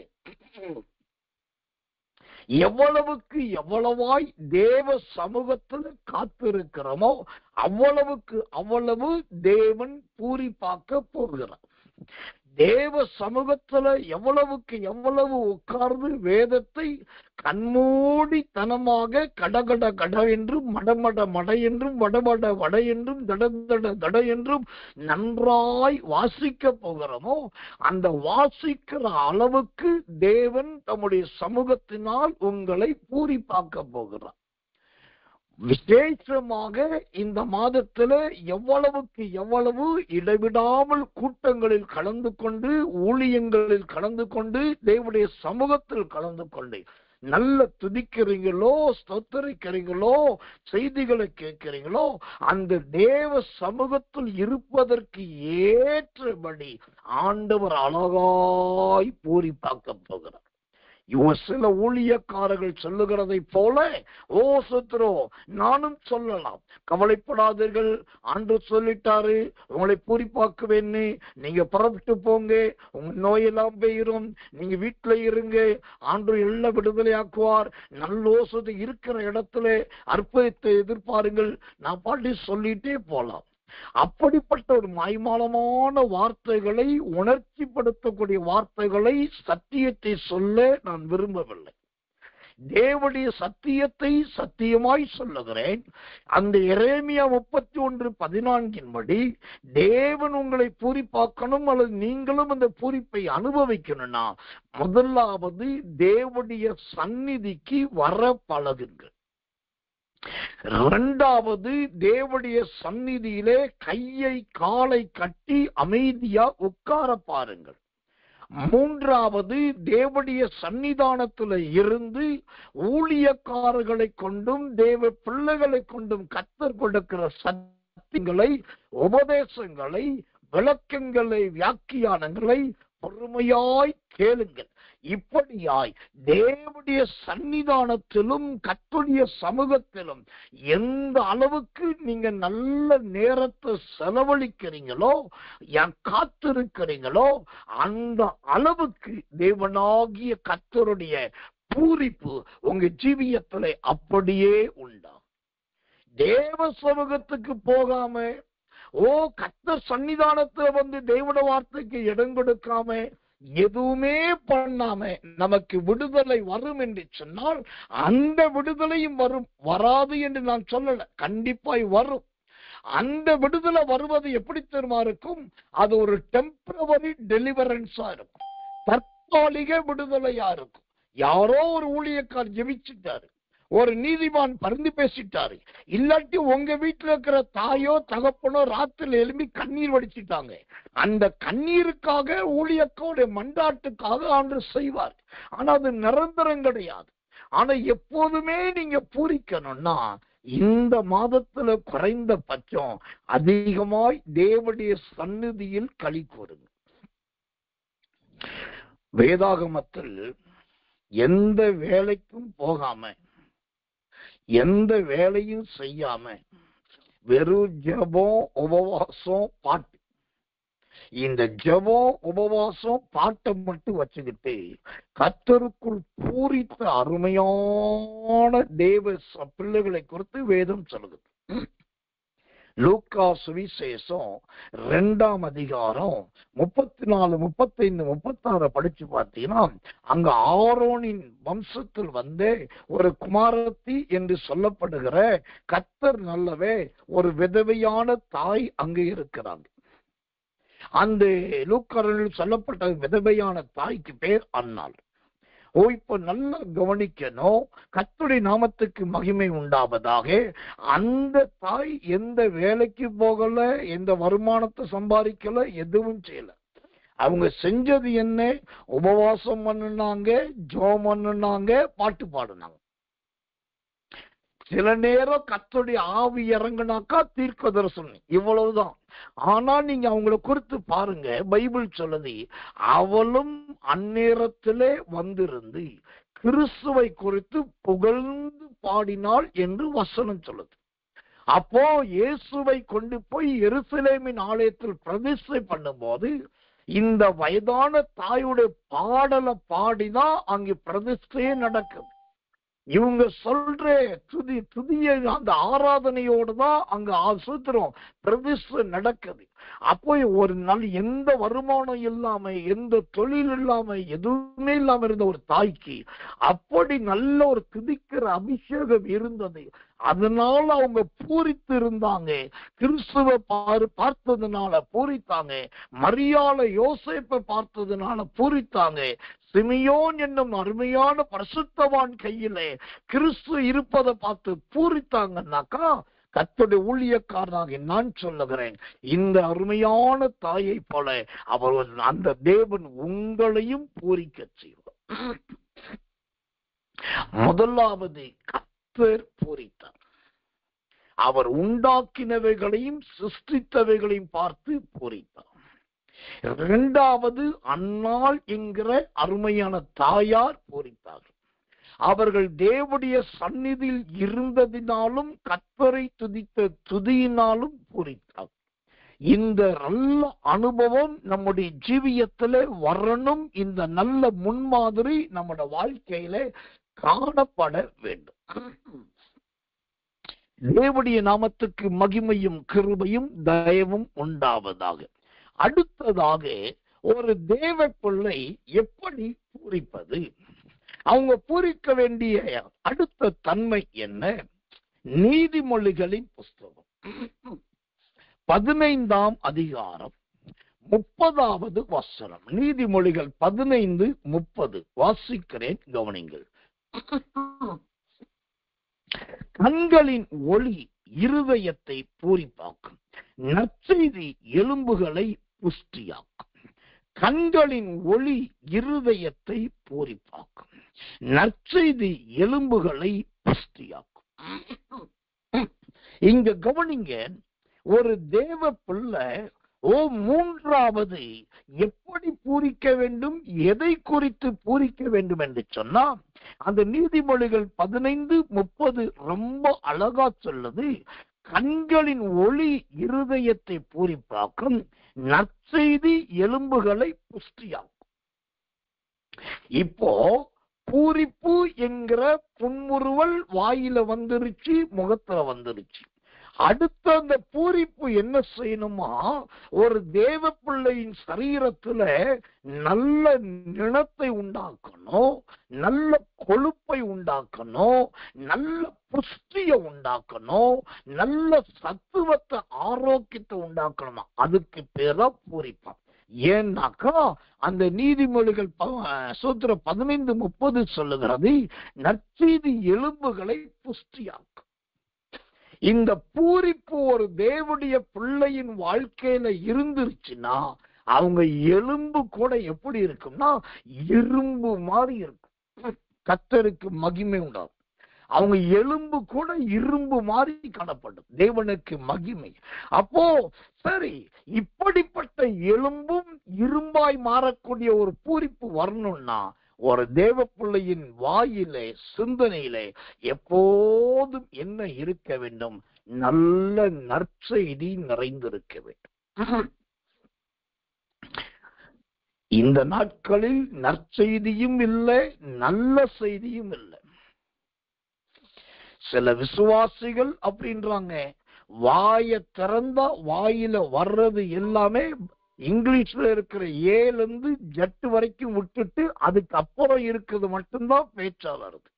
எவ்வளவுக்கு எவ்வளவாய் தேவ சமூகத்தில் காத்திருக்கிறோமோ அவ்வளவுக்கு அவ்வளவு தேவன் பூரிப்பாக்க போகிறார். தேவ சமூகத்துல எவ்வளவுக்கு எவ்வளவு உட்கார்ந்து வேதத்தை கண்மூடித்தனமாக கடகட கட என்றும் மடமட மட என்றும் வடமட வட என்றும் தடதட தட என்றும் நன்றாய் வாசிக்க போகிறோமோ அந்த வாசிக்கிற அளவுக்கு தேவன் தம்முடைய சமூகத்தினால் உங்களை பூரிப்பாக்க போகிறார். விசேஷமாக இந்த மாதத்துல எவ்வளவுக்கு எவ்வளவு இடைவிடாமல் கூட்டங்களில் கலந்து கொண்டு, ஊழியங்களில் கலந்து கொண்டு, தேவனுடைய சமூகத்தில் கலந்து கொண்டு நல்ல துதிக்கிறீங்களோ, ஸ்தோத்தரிக்கிறீங்களோ, செய்திகளை கேட்கிறீங்களோ, அந்த தேவ சமூகத்தில் இருப்பதற்கு ஏற்றபடி ஆண்டவர் அழகாய் பூரிப்பாக்க போகிறார். சில ஊழியக்காரர்கள் சொல்லுகிறதை போல, ஓ சத்ரோ நானும் சொல்லலாம், கவலைப்படாதீர்கள், ஆண்டவர் சொல்லிட்டாரு உங்களை பூரிப்பாக்குவேன்னு, நீங்க புறப்பட்டு போங்க, உங்க நோயெல்லாம் போயிரும், நீங்க வீட்டுல இருங்க, ஆண்டவர் எல்லாம் விடுதலையாக்குவார், நல்ல ஓசத்தை இருக்கிற இடத்துல அற்புதத்தை எதிர்பாருங்கள், நான் பாட்டி சொல்லிட்டே போலாம். அப்படிப்பட்ட ஒரு மாய்மாலமான வார்த்தைகளை, உணர்ச்சிப்படுத்தக்கூடிய வார்த்தைகளை, சத்தியத்தை சொல்ல நான் விரும்பவில்லை. தேவனுடைய சத்தியத்தை சத்தியமாய் சொல்லுகிறேன். அந்த எரேமியா 31:14 படி தேவன் உங்களை பூரிப்பாக்கணும் அல்லது நீங்களும் அந்த பூரிப்பை அனுபவிக்கணும்னா முதலாவது தேவனுடைய சந்நிதிக்கு வர பழகுங்கள். இரண்டாவது தேவனுடைய சந்நிதியிலே கையை காலை கட்டி அமைதியா உட்கார பாருங்கள். மூன்றாவது தேவனுடைய சன்னிதானத்துல இருந்து ஊழியக்காரர்களை கொண்டும் தேவ பிள்ளைகளை கொண்டும் கர்த்தர் கொடுக்கிற சத்தியங்களை, உபதேசங்களை, விளக்கங்களை, வியாக்கியானங்களை பொறுமையாய் கேளுங்கள். இப்படியாய் தேவனுடைய சன்னிதானத்திலும் கர்த்தருடைய சமூகத்திலும் எந்த அளவுக்கு நீங்க நல்ல நேரத்தை செலவழிக்கிறீங்களோ, காத்திருக்கிறீங்களோ, அந்த அளவுக்கு தேவனாகிய கர்த்தருடைய பூரிப்பு உங்க ஜீவியத்திலே அப்படியே உண்டாம். தேவ சமூகத்துக்கு போகாம, ஓ கர்த்தர் சன்னிதானத்துல வந்து தேவன வார்த்தைக்கு இடம் கொடுக்காம, எதுவுமே பண்ணாம நமக்கு விடுதலை வரும் என்று சொன்னால் அந்த விடுதலையும் வரும், வராது என்று நான் சொல்லல, கண்டிப்பாய் வரும். அந்த விடுதலை வருவது எப்படி தெரியுமா இருக்கும்? அது ஒரு டெம்பரவரி டெலிவரன்ஸா இருக்கும், தற்காலிக விடுதலையா இருக்கும். யாரோ ஒரு ஊழியக்கார் ஜெபிச்சுட்டாரு, ஒரு நீதிமான் பரிந்து பேசிட்டாரு, இல்லாட்டி உங்க வீட்டுல இருக்கிற தாயோ தகப்பனோ ராத்திரில எழுப்பி கண்ணீர் வடிச்சிட்டாங்க, அந்த கண்ணீருக்காக ஊழியக்காருடைய மண்டாட்டுக்காக ஆண்டு செய்வார். ஆனா அது நிரந்தரம் கிடையாது. ஆனா எப்போதுமே நீங்க பூரிக்கணும்னா இந்த மாதத்துல குறைந்த பட்சம் அதிகமாய் தேவனுடைய சந்நிதியில் களி கூறுங்க. வேதாகமத்தில் எந்த வேலைக்கும் போகாம, எந்த வேலையும் செய்யாம, வெறும் ஜெபம், உபவாசம், பாட்டு, இந்த ஜெபம், உபவாசம், பாட்டை மட்டும் வச்சுக்கிட்டு கர்த்தருக்குள் பூரித்த அருமையான தேவ பிள்ளைகளை குறித்து வேதம் சொல்லுது. லூக்கா சுவிசேஷம் 2ஆம் அதிகாரம் 34, 35, 36 படிச்சு பார்த்தீங்கன்னா அங்க ஆரோனின் வம்சத்தில் வந்து ஒரு குமாரத்தி என்று சொல்லப்படுகிற கர்த்தர் நல்லவே ஒரு விதவையான தாய் அங்கு இருக்கிறாங்க. அந்த லூக்காவில் சொல்லப்பட்ட விதவையான தாய்க்கு பேர் அன்னாள். இப்ப நல்லா கவனிக்கணும், கர்த்தருடைய நாமத்துக்கு மகிமை உண்டாவதாக. அந்த தாய் எந்த வேலைக்கு போகல, எந்த வருமானத்தை சம்பாதிக்கல, எதுவும் செய்யல. அவங்க செஞ்சது என்ன? உபவாசம் பண்ணுனாங்க, ஜெபம் பண்ணுனாங்க, பாட்டு பாடுனாங்க. சில நேரம் கர்த்தருடைய ஆவி இறங்குனாக்கா தீர்க்க தரிசனம், இவ்வளவுதான். ஆனா நீங்க அவங்களை குறித்து பாருங்க, பைபிள் சொல்லுது, அவளும் அந்நேரத்திலே வந்திருந்து கிறிஸ்துவை குறித்து புகழ்ந்து பாடினாள் என்று வசனம் சொல்லுது. அப்போ இயேசுவை கொண்டு போய் எருசலேமின் ஆலயத்தில் பிரதிஷ்டை பண்ணும் போது இந்த வயதான தாயுடைய பாடலை பாடிதான் அங்கு பிரதிஷ்டையே நடக்குது. இவங்க சொல்ற துதிய அந்த ஆராதனையோடு தான் அங்க சூத்திரம் பிரதிஷ்டை நடக்குது. அப்போ ஒரு நாள் எந்த வருமானம் இல்லாம, எந்த தொழில் இல்லாம, எதுவுமே இல்லாம இருந்த ஒரு தாய்க்கு அப்படி நல்ல ஒரு துதிக்கிற அபிஷேகம் இருந்தது. அதனால அவங்க பூரித்து இருந்தாங்க. கிறிஸ்துவ பார்த்ததுனால பூரித்தாங்க. மரியாதை யோசேப்பை பார்த்ததுனால பூரித்தாங்க. சிமியோன் என்னும் அருமையான பரிசுத்தவான் கையிலே கிறிஸ்து இருப்பதை பார்த்து பூரித்தாங்கன்னாக்கா, கர்த்தருடைய ஊழியக்காரனாக நான் சொல்லுகிறேன், இந்த அருமையான தாயை போல அவர் அந்த தேவன் உங்களையும் பூரிக்க செய்வார். முதலாவது கர்த்தர் பூரித்தார். அவர் உண்டாக்கினவைகளையும் சிருஷ்டித்தவைகளையும் பார்த்து பூரித்தார். இரண்டாவது, அன்னாள் என்கிற அருமையான தாயார் பூரித்தார். அவர்கள் தேவனுடைய சந்நிதியில் இருந்ததினாலும் கர்த்தரை துதித்த துதியினாலும் பூரித்தார். இந்த நல்ல அனுபவம் நம்முடைய ஜீவியத்திலே வரணும். இந்த நல்ல முன்மாதிரி நம்முடைய வாழ்க்கையில காணப்பட வேண்டும். தேவனுடைய நாமத்துக்கு மகிமையும் கிருபையும் தயவும் உண்டாவதாக. அடுத்ததாக, ஒரு தேவ பிள்ளை எப்படி பூரிப்பது? அவங்க பூரிக்க வேண்டிய அடுத்த தன்மை என்ன? நீதிமொழிகளின் புஸ்தகம் 15ஆம் அதிகாரம் 30வது வசனம். நீதிமொழிகள் 15:30 வாசிக்கிறேன், கவனிங்கள். கண்களின் ஒளி இருதயத்தை பூரிப்பாக்கும், நற்செய்தி எலும்புகளை புஷ்டியாக்கும். கண்களின் ஒளி இருதயத்தை பூரிப்பாக்கும், நற்செய்தி எலும்புகளை புஷ்டியாக்கும். இங்க கவனிங்க, ஒரு தேவ பிள்ளை மூன்றாவது எப்படி பூரிக்க வேண்டும், எதை குறித்து பூரிக்க வேண்டும் என்று சொன்னா, அந்த நீதிமொழிகள் 15:30 ரொம்ப அழகா சொல்லுது. கண்களின் ஒளி இருதயத்தை பூரிப்பாக்கும், நற்செய்தி எலும்புகளை புஷ்டியாக்கும். இப்போ பூரிப்பு என்கிற புன்முறுவல் வாயில வந்துருச்சு, முகத்துல வந்துருச்சு. அடுத்த அந்த பூரிப்பு என்ன செய்யணுமா, ஒரு தேவ பிள்ளையின் சரீரத்துல நல்ல நிணத்தை உண்டாக்கணும், நல்ல கொழுப்பை உண்டாக்கணும், நல்ல புஷ்டிய உண்டாக்கணும், நல்ல சத்துவத்தை ஆரோக்கியத்தை உண்டாக்கணுமா. அதுக்கு பேரா பூரிப்பான். ஏன்னாக்கா அந்த நீதிமொழிகள் சூத்திரம் 15:30 சொல்லுகிறது, நற்செய்தி எலும்புகளை புஷ்டியாக்கும். இந்த பூரிப்பு ஒரு தேவனுடைய பிள்ளையின் வாழ்க்கையில இருந்துருச்சுன்னா, அவங்க எலும்பு கூட எப்படி இருக்கும்னா இரும்பு மாதிரி இருக்கும். கர்த்தருக்கு மகிமை உண்டாகும். அவங்க எலும்பு கூட இரும்பு மாதிரி காணப்படும். தேவனுக்கு மகிமை. அப்போ சரி, இப்படிப்பட்ட எலும்பும் இரும்பாய் மாறக்கூடிய ஒரு பூரிப்பு வரணும்னா, ஒரு தேவ பிள்ளையின் வாயிலே சிந்தனையிலே எப்போதும் என்ன இருக்க வேண்டும்? நல்ல நற்செய்தி நிறைந்திருக்க வேண்டும். இந்த நாட்களில் நற்செய்தியும் இல்லை, நல்ல செய்தியும் இல்லை. சில விசுவாசிகள் அப்படின்றாங்க, வாயை திறந்தா வாயில வர்றது எல்லாமே இங்கிலீஷ்ல இருக்கிற ஏலேருந்து ஜட்டு வரைக்கும் விட்டுட்டு அதுக்கப்புறம் இருக்கிறது மட்டும்தான் பேச்சா வருது.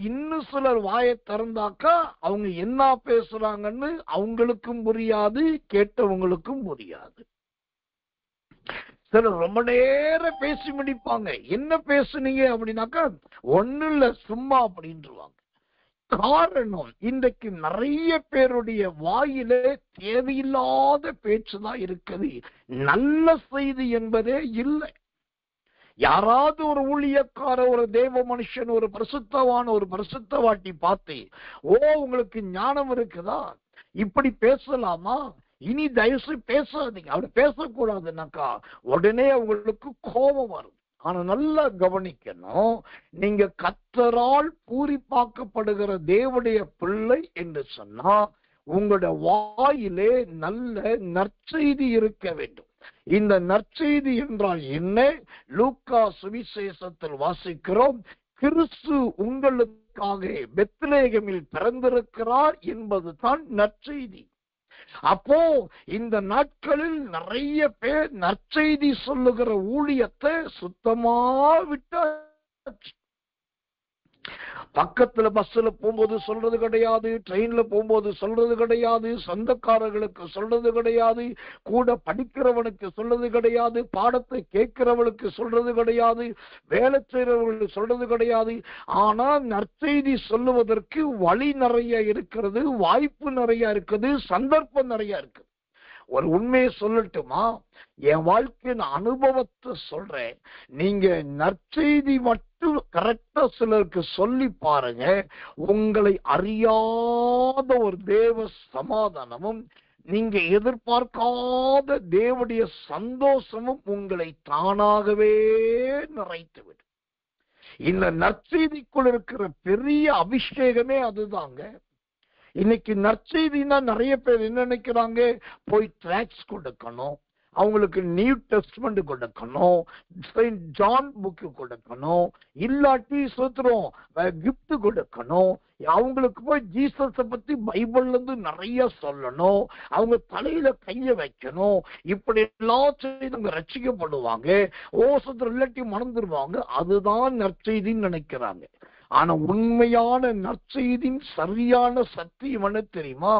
இன்னும் சிலர் வாயை திறந்தாக்கா அவங்க என்ன பேசுறாங்கன்னு அவங்களுக்கும் புரியாது, கேட்டவங்களுக்கும் புரியாது. சிலர் ரொம்ப நேரம் பேசி முடிப்பாங்க. என்ன பேசுனீங்க அப்படின்னாக்கா, ஒண்ணு இல்ல சும்மா அப்படின்றாங்க. காரணம், இன்றைக்கு நிறைய பேருடைய வாயிலே தேவையில்லாத பேச்சுதான் இருக்குது. நல்ல செய்தி என்பதே இல்லை. யாராவது ஒரு ஊழியக்கார, ஒரு தேவ மனுஷன், ஒரு பரிசுத்தவான், ஒரு பரிசுத்தவாட்டி பார்த்து, உங்களுக்கு ஞானம் இருக்குதா, இப்படி பேசலாமா, இனி தயவுசெய்து பேசாதீங்க, அப்படி பேசக்கூடாதுன்னாக்கா உடனே அவங்களுக்கு கோபம் வரும். ஆனா நல்லா கவனிக்கணும், நீங்க கர்த்தரால் பூரிப்பாக்கப்படுகிற தேவனுடைய பிள்ளை என்று சொன்னா உங்களுடைய வாயிலே நல்ல நற்செய்தி இருக்க வேண்டும். இந்த நற்செய்தி என்றால் என்ன? லூக்கா சுவிசேஷத்தில் வாசிக்கிறோம், கிறிஸ்து உங்களுக்காக பெத்லகேமில் பிறந்திருக்கிறார் என்பதுதான் நற்செய்தி. அப்போ இந்த நாட்களில் நிறைய பேர் நற்செய்தி சொல்லுகிற ஊழியத்தை சுத்தமா விட்டாச்சு. பக்கத்துல பஸ்ல போகும்போது சொல்றது கிடையாது, ட்ரெயின்ல போகும்போது சொல்றது கிடையாது, சொந்தக்காரர்களுக்கு சொல்றது கிடையாது, கூட படிக்கிறவனுக்கு சொல்றது கிடையாது, பாடத்தை கேட்கிறவனுக்கு சொல்றது கிடையாது, வேலை செய்யறவர்களுக்கு சொல்றது கிடையாது. ஆனா நற்செய்தி சொல்லுவதற்கு வழி நிறைய இருக்கிறது, வாய்ப்பு நிறைய இருக்குது, சந்தர்ப்பம் நிறைய இருக்கு. ஒரு உண்மையை சொல்லட்டுமா? என் வாழ்க்கையின் அனுபவத்தை சொல்றேன். நீங்க நற்செய்தி மட்டும் கரெக்டா சிலருக்கு சொல்லி பாருங்க, உங்களை அறியாத ஒரு தேவ சமாதானமும் நீங்க எதிர்பார்க்காத தேவனுடைய சந்தோஷமும் உங்களை தானாகவே நிறைத்துவிடும். இந்த நற்செய்திக்குள் இருக்கிற பெரிய அபிஷேகமே அதுதாங்க. இன்னைக்கு நற்செய்தினா நிறைய பேர் என்ன நினைக்கிறாங்க, போய் ட்ராக்ஸ் கொடுக்கணும், அவங்களுக்கு நியூ டெஸ்ட்மெண்ட் கொடுக்கணும், செயின்ட் ஜான் புக்கு கொடுக்கணும், இல்லாட்டி சுத்துறோம் கிஃப்ட் கொடுக்கணும், அவங்களுக்கு போய் ஜீசஸை பத்தி பைபிள்ல இருந்து நிறைய சொல்லணும், அவங்க தலையில கைய வைக்கணும், இப்படி எல்லாம் செய்து அவங்க ரட்சிக்கப்படுவாங்க, சுத்திர இல்லாட்டி மணந்துருவாங்க. அதுதான் நற்செய்தின்னு நினைக்கிறாங்க. ஆனா உண்மையான நற்செய்தியின் சரியான சத்தியம் என்ன தெரியுமா?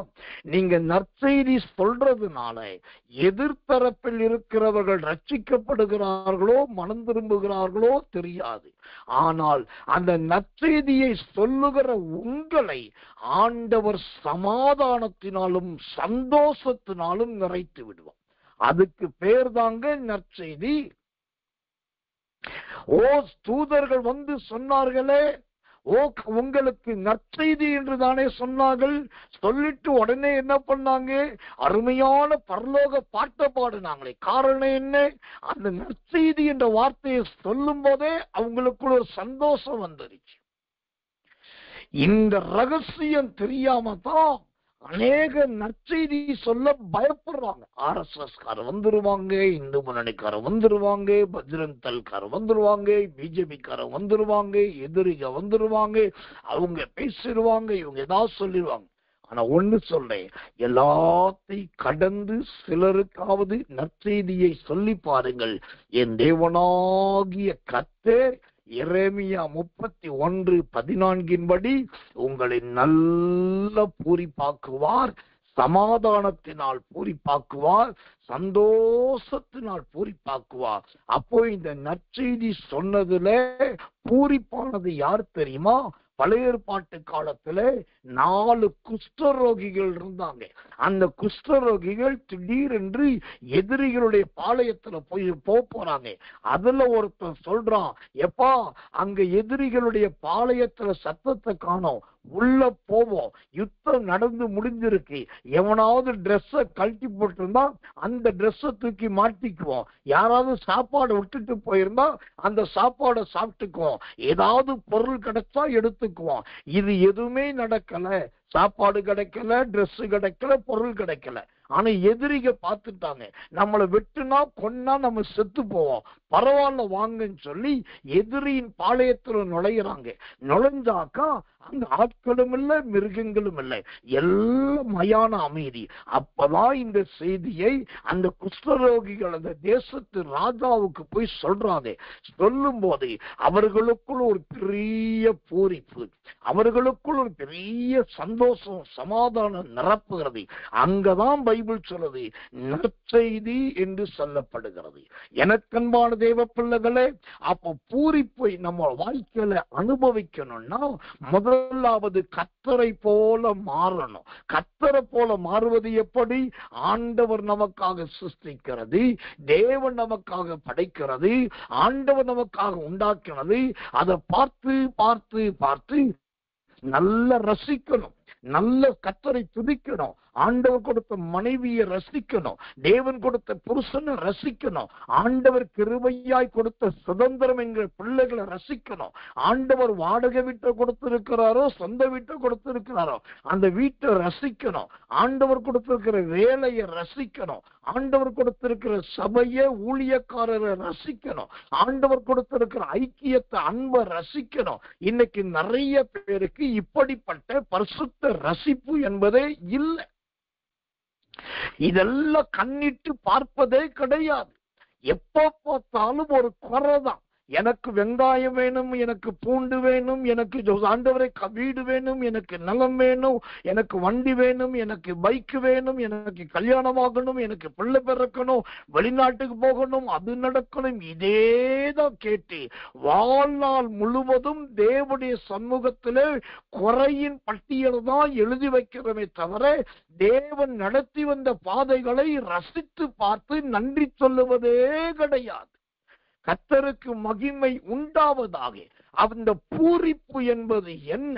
நீங்க நற்செய்தி சொல்றதுனால எதிர்த்தரப்பில் இருக்கிறவர்கள் ரட்சிக்கப்படுகிறார்களோ மனம் திரும்புகிறார்களோ தெரியாது. ஆனால் அந்த நற்செய்தியை சொல்லுகிற உங்களை ஆண்டவர் சமாதானத்தினாலும் சந்தோஷத்தினாலும் நிறைத்து விடுவார். அதுக்கு பேர் தாங்க நற்செய்தி. தூதர்கள் வந்து சொன்னார்களே, உங்களுக்கு நற்செய்தி என்று தானே சொன்னார்கள். சொல்லிட்டு உடனே என்ன பண்ணாங்க? அருமையான பரலோக பாட்டை பாடினாங்களே. காரணம் என்ன? அந்த நற்செய்தி என்ற வார்த்தையை சொல்லும் போதே அவங்களுக்குள்ள ஒரு சந்தோஷம் வந்துருச்சு. இந்த ரகசியம் தெரியாம தான் அநேக நற்செய்தி சொல்ல பயப்படுறாங்க. RSS கார வந்துருவாங்க, இந்து முன்னணிக்கார வந்துருவாங்க, பஜ்ரங் தள்கார வந்துருவாங்க, பிஜேபி கார வந்துருவாங்க, எதிரிக வந்துருவாங்க, அவங்க பேசிடுவாங்க, இவங்க ஏதாவது சொல்லிடுவாங்க. ஆனா ஒண்ணு சொல்றேன், எல்லாத்தையும் கடந்து சிலருக்காவது நற்செய்தியை சொல்லி பாருங்கள். என் தேவனாகிய கர்த்தர் எரேமியா 31:14 உங்களை நல்ல பூரிப்பாக்குவார், சமாதானத்தினால் பூரிப்பாக்குவார், சந்தோஷத்தினால் பூரிப்பாக்குவார். அப்போ இந்த நற்செய்தி சொன்னதுல பூரிப்பானது யார் தெரியுமா? பழைய ஏற்பாட்டு காலத்துல 4 குஷ்டரோகிகள் இருந்தாங்க. அந்த குஷ்டரோகிகள் திடீரென்று எதிரிகளுடைய பாளையத்துல போறாங்க. அதுல ஒருத்தன் சொல்றான், எப்பா அங்க எதிரிகளுடைய பாளையத்துல சத்தத்தை காணோம், உள்ள போவோம், யுத்தம் நடந்து முடிஞ்சிருக்கு, எவனாவது ட்ரெஸ்ஸ கழட்டி போட்டிருந்தா அந்த ட்ரெஸ்ஸ தூக்கி மாட்டிக்குவோம், யாராவது சாப்பாடு விட்டுட்டு போயிருந்தா அந்த சாப்பாடை சாப்பிட்டுக்குவோம், ஏதாவது பொருள் கிடைச்சா எடுத்துக்குவோம். இது எதுவுமே நடக்கல. சாப்பாடு கிடைக்கல, ட்ரெஸ் கிடைக்கல, பொருள் கிடைக்கல. ஆனா எதிரிக பார்த்துட்டாங்க, நம்மளை வெட்டுனா கொன்னா நம்ம செத்து போவோம், பரவாயில்ல வாங்கன்னு சொல்லி எதிரியின் பாளையத்துல நுழையிறாங்க. நுழைஞ்சாக்கா அங்க ஆட்களும் இல்லை, மிருகங்களும் இல்லை, எல்லாம் மயான அமைதி. அப்பதான் இந்த செய்தியை அந்த குஷ்டரோகிகள் அந்த தேசத்து ராஜாவுக்கு போய் சொல்றாங்க. சொல்லும் போது அவர்களுக்குள் ஒரு பெரிய பூரிப்பு, அவர்களுக்குள் ஒரு பெரிய சந்தோஷம், சமாதானம் நிரப்புகிறது. அங்கதான் பைபிள் சொல்லுது நற்செய்தி என்று சொல்லப்படுகிறது. எனக்கன்பான தேவ பிள்ளைகளே, அப்ப பூரிப்பை நம்ம வாழ்க்கையில அனுபவிக்கணும்னா முதல் முதலாவது கர்த்தரை போல மாறணும். கர்த்தரை போல மாறுவது எப்படி? ஆண்டவர் நமக்காக சிருஷ்டிக்கிறது, தேவன் நமக்காக படைக்கிறது, ஆண்டவர் நமக்காக உண்டாக்கினது. அதை பார்த்து பார்த்து பார்த்து நல்ல ரசிக்கணும், நல்ல கர்த்தரை துதிக்கணும், ஆண்டவர் கொடுத்த மனைவியை ரசிக்கணும், தேவன் கொடுத்த புருஷனை ரசிக்கணும், ஆண்டவர் கிருபையாய் கொடுத்த சுதந்திரம் என்கிற பிள்ளைகளை ரசிக்கணும். ஆண்டவர் வாடகை வீட்டை கொடுத்திருக்கிறாரோ சொந்த வீட்டை கொடுத்திருக்கிறாரோ அந்த வீட்டை ரசிக்கணும். ஆண்டவர் கொடுத்திருக்கிற வேலையை ரசிக்கணும். ஆண்டவர் கொடுத்திருக்கிற சபையை ஊழியக்காரரை ரசிக்கணும். ஆண்டவர் கொடுத்திருக்கிற ஐக்கியத்தை அன்பை ரசிக்கணும். இன்னைக்கு நிறைய பேருக்கு இப்படிப்பட்ட பரிசுத்த ரசிப்பு என்பதே இல்லை. இதெல்லாம் கண்ணிட்டு பார்ப்பதே கிடையாது. எப்ப பார்த்தாலும் ஒரு குறைதான். எனக்கு வெங்காயம் வேணும், எனக்கு பூண்டு வேணும், எனக்கு ஆண்டவரை வீடு வேணும், எனக்கு நிலம் வேணும், எனக்கு வண்டி வேணும், எனக்கு பைக் வேணும், எனக்கு கல்யாணம் ஆகணும், எனக்கு பிள்ளை பிறக்கணும், வெளிநாட்டுக்கு போகணும், அது நடக்கணும். இதேதான் கேட்டு வாழ்நாள் முழுவதும் தேவனுடைய சமூகத்திலே குறையின் பட்டியல் தான் எழுதி வைக்கிறமே தவிர தேவன் நடத்தி வந்த பாதைகளை ரசித்து பார்த்து நன்றி சொல்லுவதே கிடையாது. கர்த்தருக்கு மகிமை உண்டாவதாக. அந்த பூரிப்பு என்பது என்ன?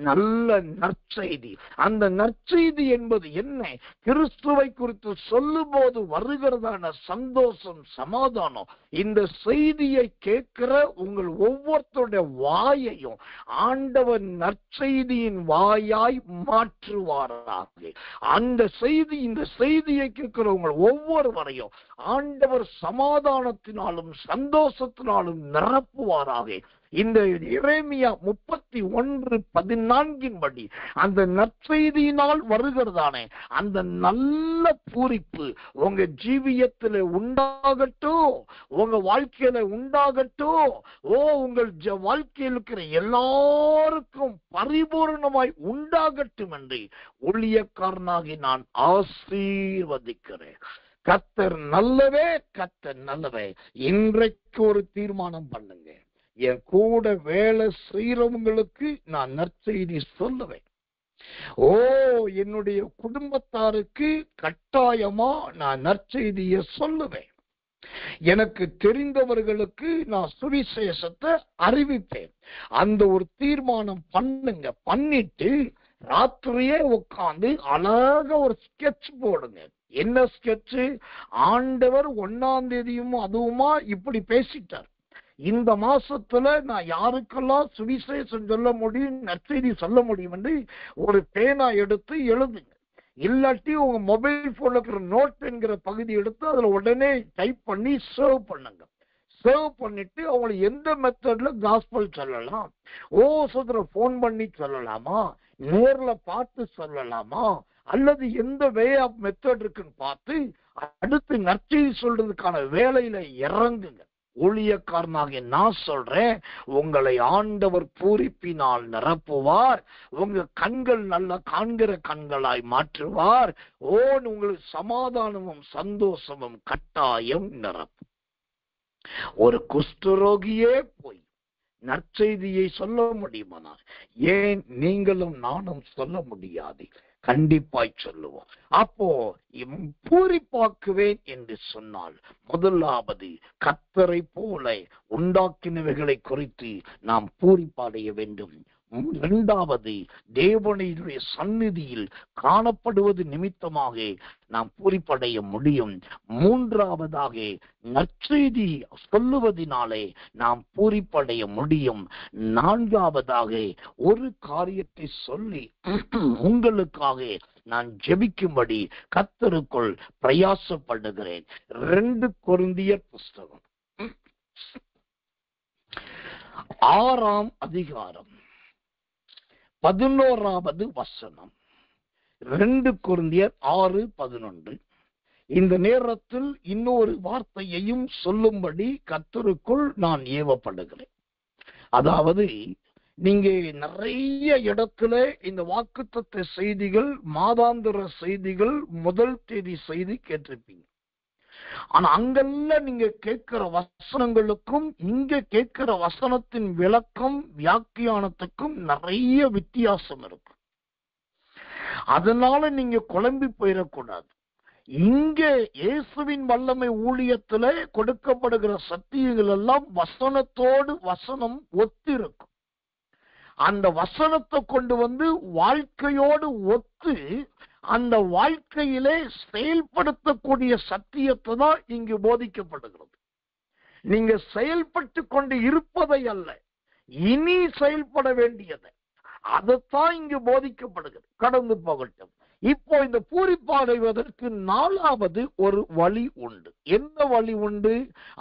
நல்ல நற்செய்தி. அந்த நற்செய்தி என்பது என்ன? கிறிஸ்துவை குறித்து சொல்லும் போது வருகிறதான சந்தோஷம், சமாதானம். இந்த செய்தியை கேட்கிற உங்கள் ஒவ்வொருத்தருடைய வாயையும் ஆண்டவர் நற்செய்தியின் வாயாய் மாற்றுவாராக. அந்த செய்தி, இந்த செய்தியை கேட்கிற உங்கள் ஒவ்வொருவரையும் ஆண்டவர் சமாதானத்தினாலும் சந்தோஷத்தினாலும் நிரப்புவாராக. இந்த எரேமியா 31:14 படி அந்த நற்செய்தியினால் வருகிறதானே அந்த நல்ல பூரிப்பு உங்க ஜீவியத்தில் உண்டாகட்டும், உங்க வாழ்க்கையில உண்டாகட்டும். உங்கள் வாழ்க்கையில் இருக்கிற எல்லாருக்கும் பரிபூர்ணமாய் உண்டாகட்டும் என்று ஊழியக்காரனாகி நான் ஆசீர்வதிக்கிறேன். கர்த்தர் நல்லவே, கர்த்தர் நல்லவே. இன்றைக்கு ஒரு தீர்மானம் பண்ணுங்க. என் கூட வேலை செய்யறவங்களுக்கு நான் நற்செய்தி சொல்லுவேன். என்னுடைய குடும்பத்தாருக்கு கட்டாயமா நான் நற்செய்தியை சொல்லுவேன். எனக்கு தெரிந்தவர்களுக்கு நான் சுவிசேஷத்தை அறிவிப்பேன். அந்த ஒரு தீர்மானம் பண்ணுங்க. பண்ணிட்டு ராத்திரியே உட்கார்ந்து அழகா ஒரு ஸ்கெட்ச் போடுங்க. என்ன ஸ்கெட்ச்? ஆண்டவர் 1ஆம் தேதியும் அதுவுமா இப்படி பேசிட்டார். இந்த மாசத்துல நான் யாருக்கெல்லாம் சுவிசேஷம் சொல்ல முடியும், நற்செய்தி சொல்ல முடியும் என்று ஒரு பேனா எடுத்து எழுதுங்க. இல்லாட்டி உங்க மொபைல் போன்ல இருக்கிற நோட் என்கிற பகுதி எடுத்து அதுல உடனே டைப் பண்ணி சேவ் பண்ணுங்க. சேவ் பண்ணிட்டு அவங்களை எந்த மெத்தட்ல காஸ்பல் சொல்லலாம், போன் பண்ணி சொல்லலாமா, நேர்ல பார்த்து சொல்லலாமா, அல்லது எந்த வே ஆஃப் மெத்தட் இருக்குன்னு பார்த்து அடுத்து நற்செய்தி சொல்றதுக்கான வேலையில இறங்குங்க. ஊழியக்காரனாக நான் சொல்றேன், உங்களை ஆண்டவர் பூரிப்பினால் நிரப்புவார். உங்க கண்கள் நல்ல காண்கிற கண்களாய் மாற்றுவார். உங்களுக்கு சமாதானமும் சந்தோஷமும் கட்டாயம் நிரப்பும். ஒரு குஷ்டரோகியே போய் நற்செய்தியை சொல்ல முடியுமா? ஏன் நீங்களும் நானும் சொல்ல முடியாது? கண்டிப்பாய் சொல்லுவோம். அப்போ பூரிப்பாக்குவேன் என்று சொன்னால் முதலாவது கர்த்தரை போல உண்டாக்கினவைகளை குறித்து நாம் பூரிப்படைய வேண்டும். இரண்டாவது தேவனுடைய சந்நிதியில் காணப்படுவது நிமித்தமாக நாம் பூரிப்படைய முடியும். மூன்றாவதாக நற்செய்தி சொல்லுவதினாலே நாம் பூரிப்படைய முடியும். நான்காவதாக ஒரு காரியத்தை சொல்லி உங்களுக்காக நான் ஜெபிக்கும்படி கர்த்தருக்குள் பிரயாசப்படுகிறேன். 2 கொரிந்தியர் புஸ்தகம் 6ஆம் அதிகாரம் 11வது வசனம். 2 கொரிந்தியர் 6:11. இந்த நேரத்தில் இன்னொரு வார்த்தையையும் சொல்லும்படி கர்த்தருக்குள் நான் ஏவப்படுகிறேன். அதாவது நீங்க நிறைய இடத்துல இந்த வாக்குத்தத்த செய்திகள், மாதாந்திர செய்திகள், முதல் தேதி செய்தி கேட்டிருப்பீங்க. ஆனா அங்கெல்லாம் நீங்க கேட்கிற வசனங்களுக்கும் இங்க கேட்கிற வசனத்தின் விளக்கம் வியாக்கியானத்துக்கும் நிறைய வித்தியாசம் இருக்கு. அதனால நீங்க குழம்பி போயிடக்கூடாது. இங்க இயேசுவின் வல்லமை ஊழியத்துல கொடுக்கப்படுகிற சத்தியங்கள் எல்லாம் வசனத்தோடு வசனம் ஒத்திருக்கும். அந்த வசனத்தை கொண்டு வந்து வாழ்க்கையோடு ஒத்து அந்த வாழ்க்கையிலே செயல்படுத்தக்கூடிய சத்தியத்தை தான் இங்கு போதிக்கப்படுகிறது. நீங்க செயல்பட்டு கொண்டு இருப்பதை அல்ல, இனி செயல்பட வேண்டியதை, அதைத்தான் இங்கு போதிக்கப்படுகிறது. கடந்து போகட்டும். இப்போ இந்த பூரிப்படைவதற்கு 4வது ஒரு வழி உண்டு. என்ன வழி உண்டு?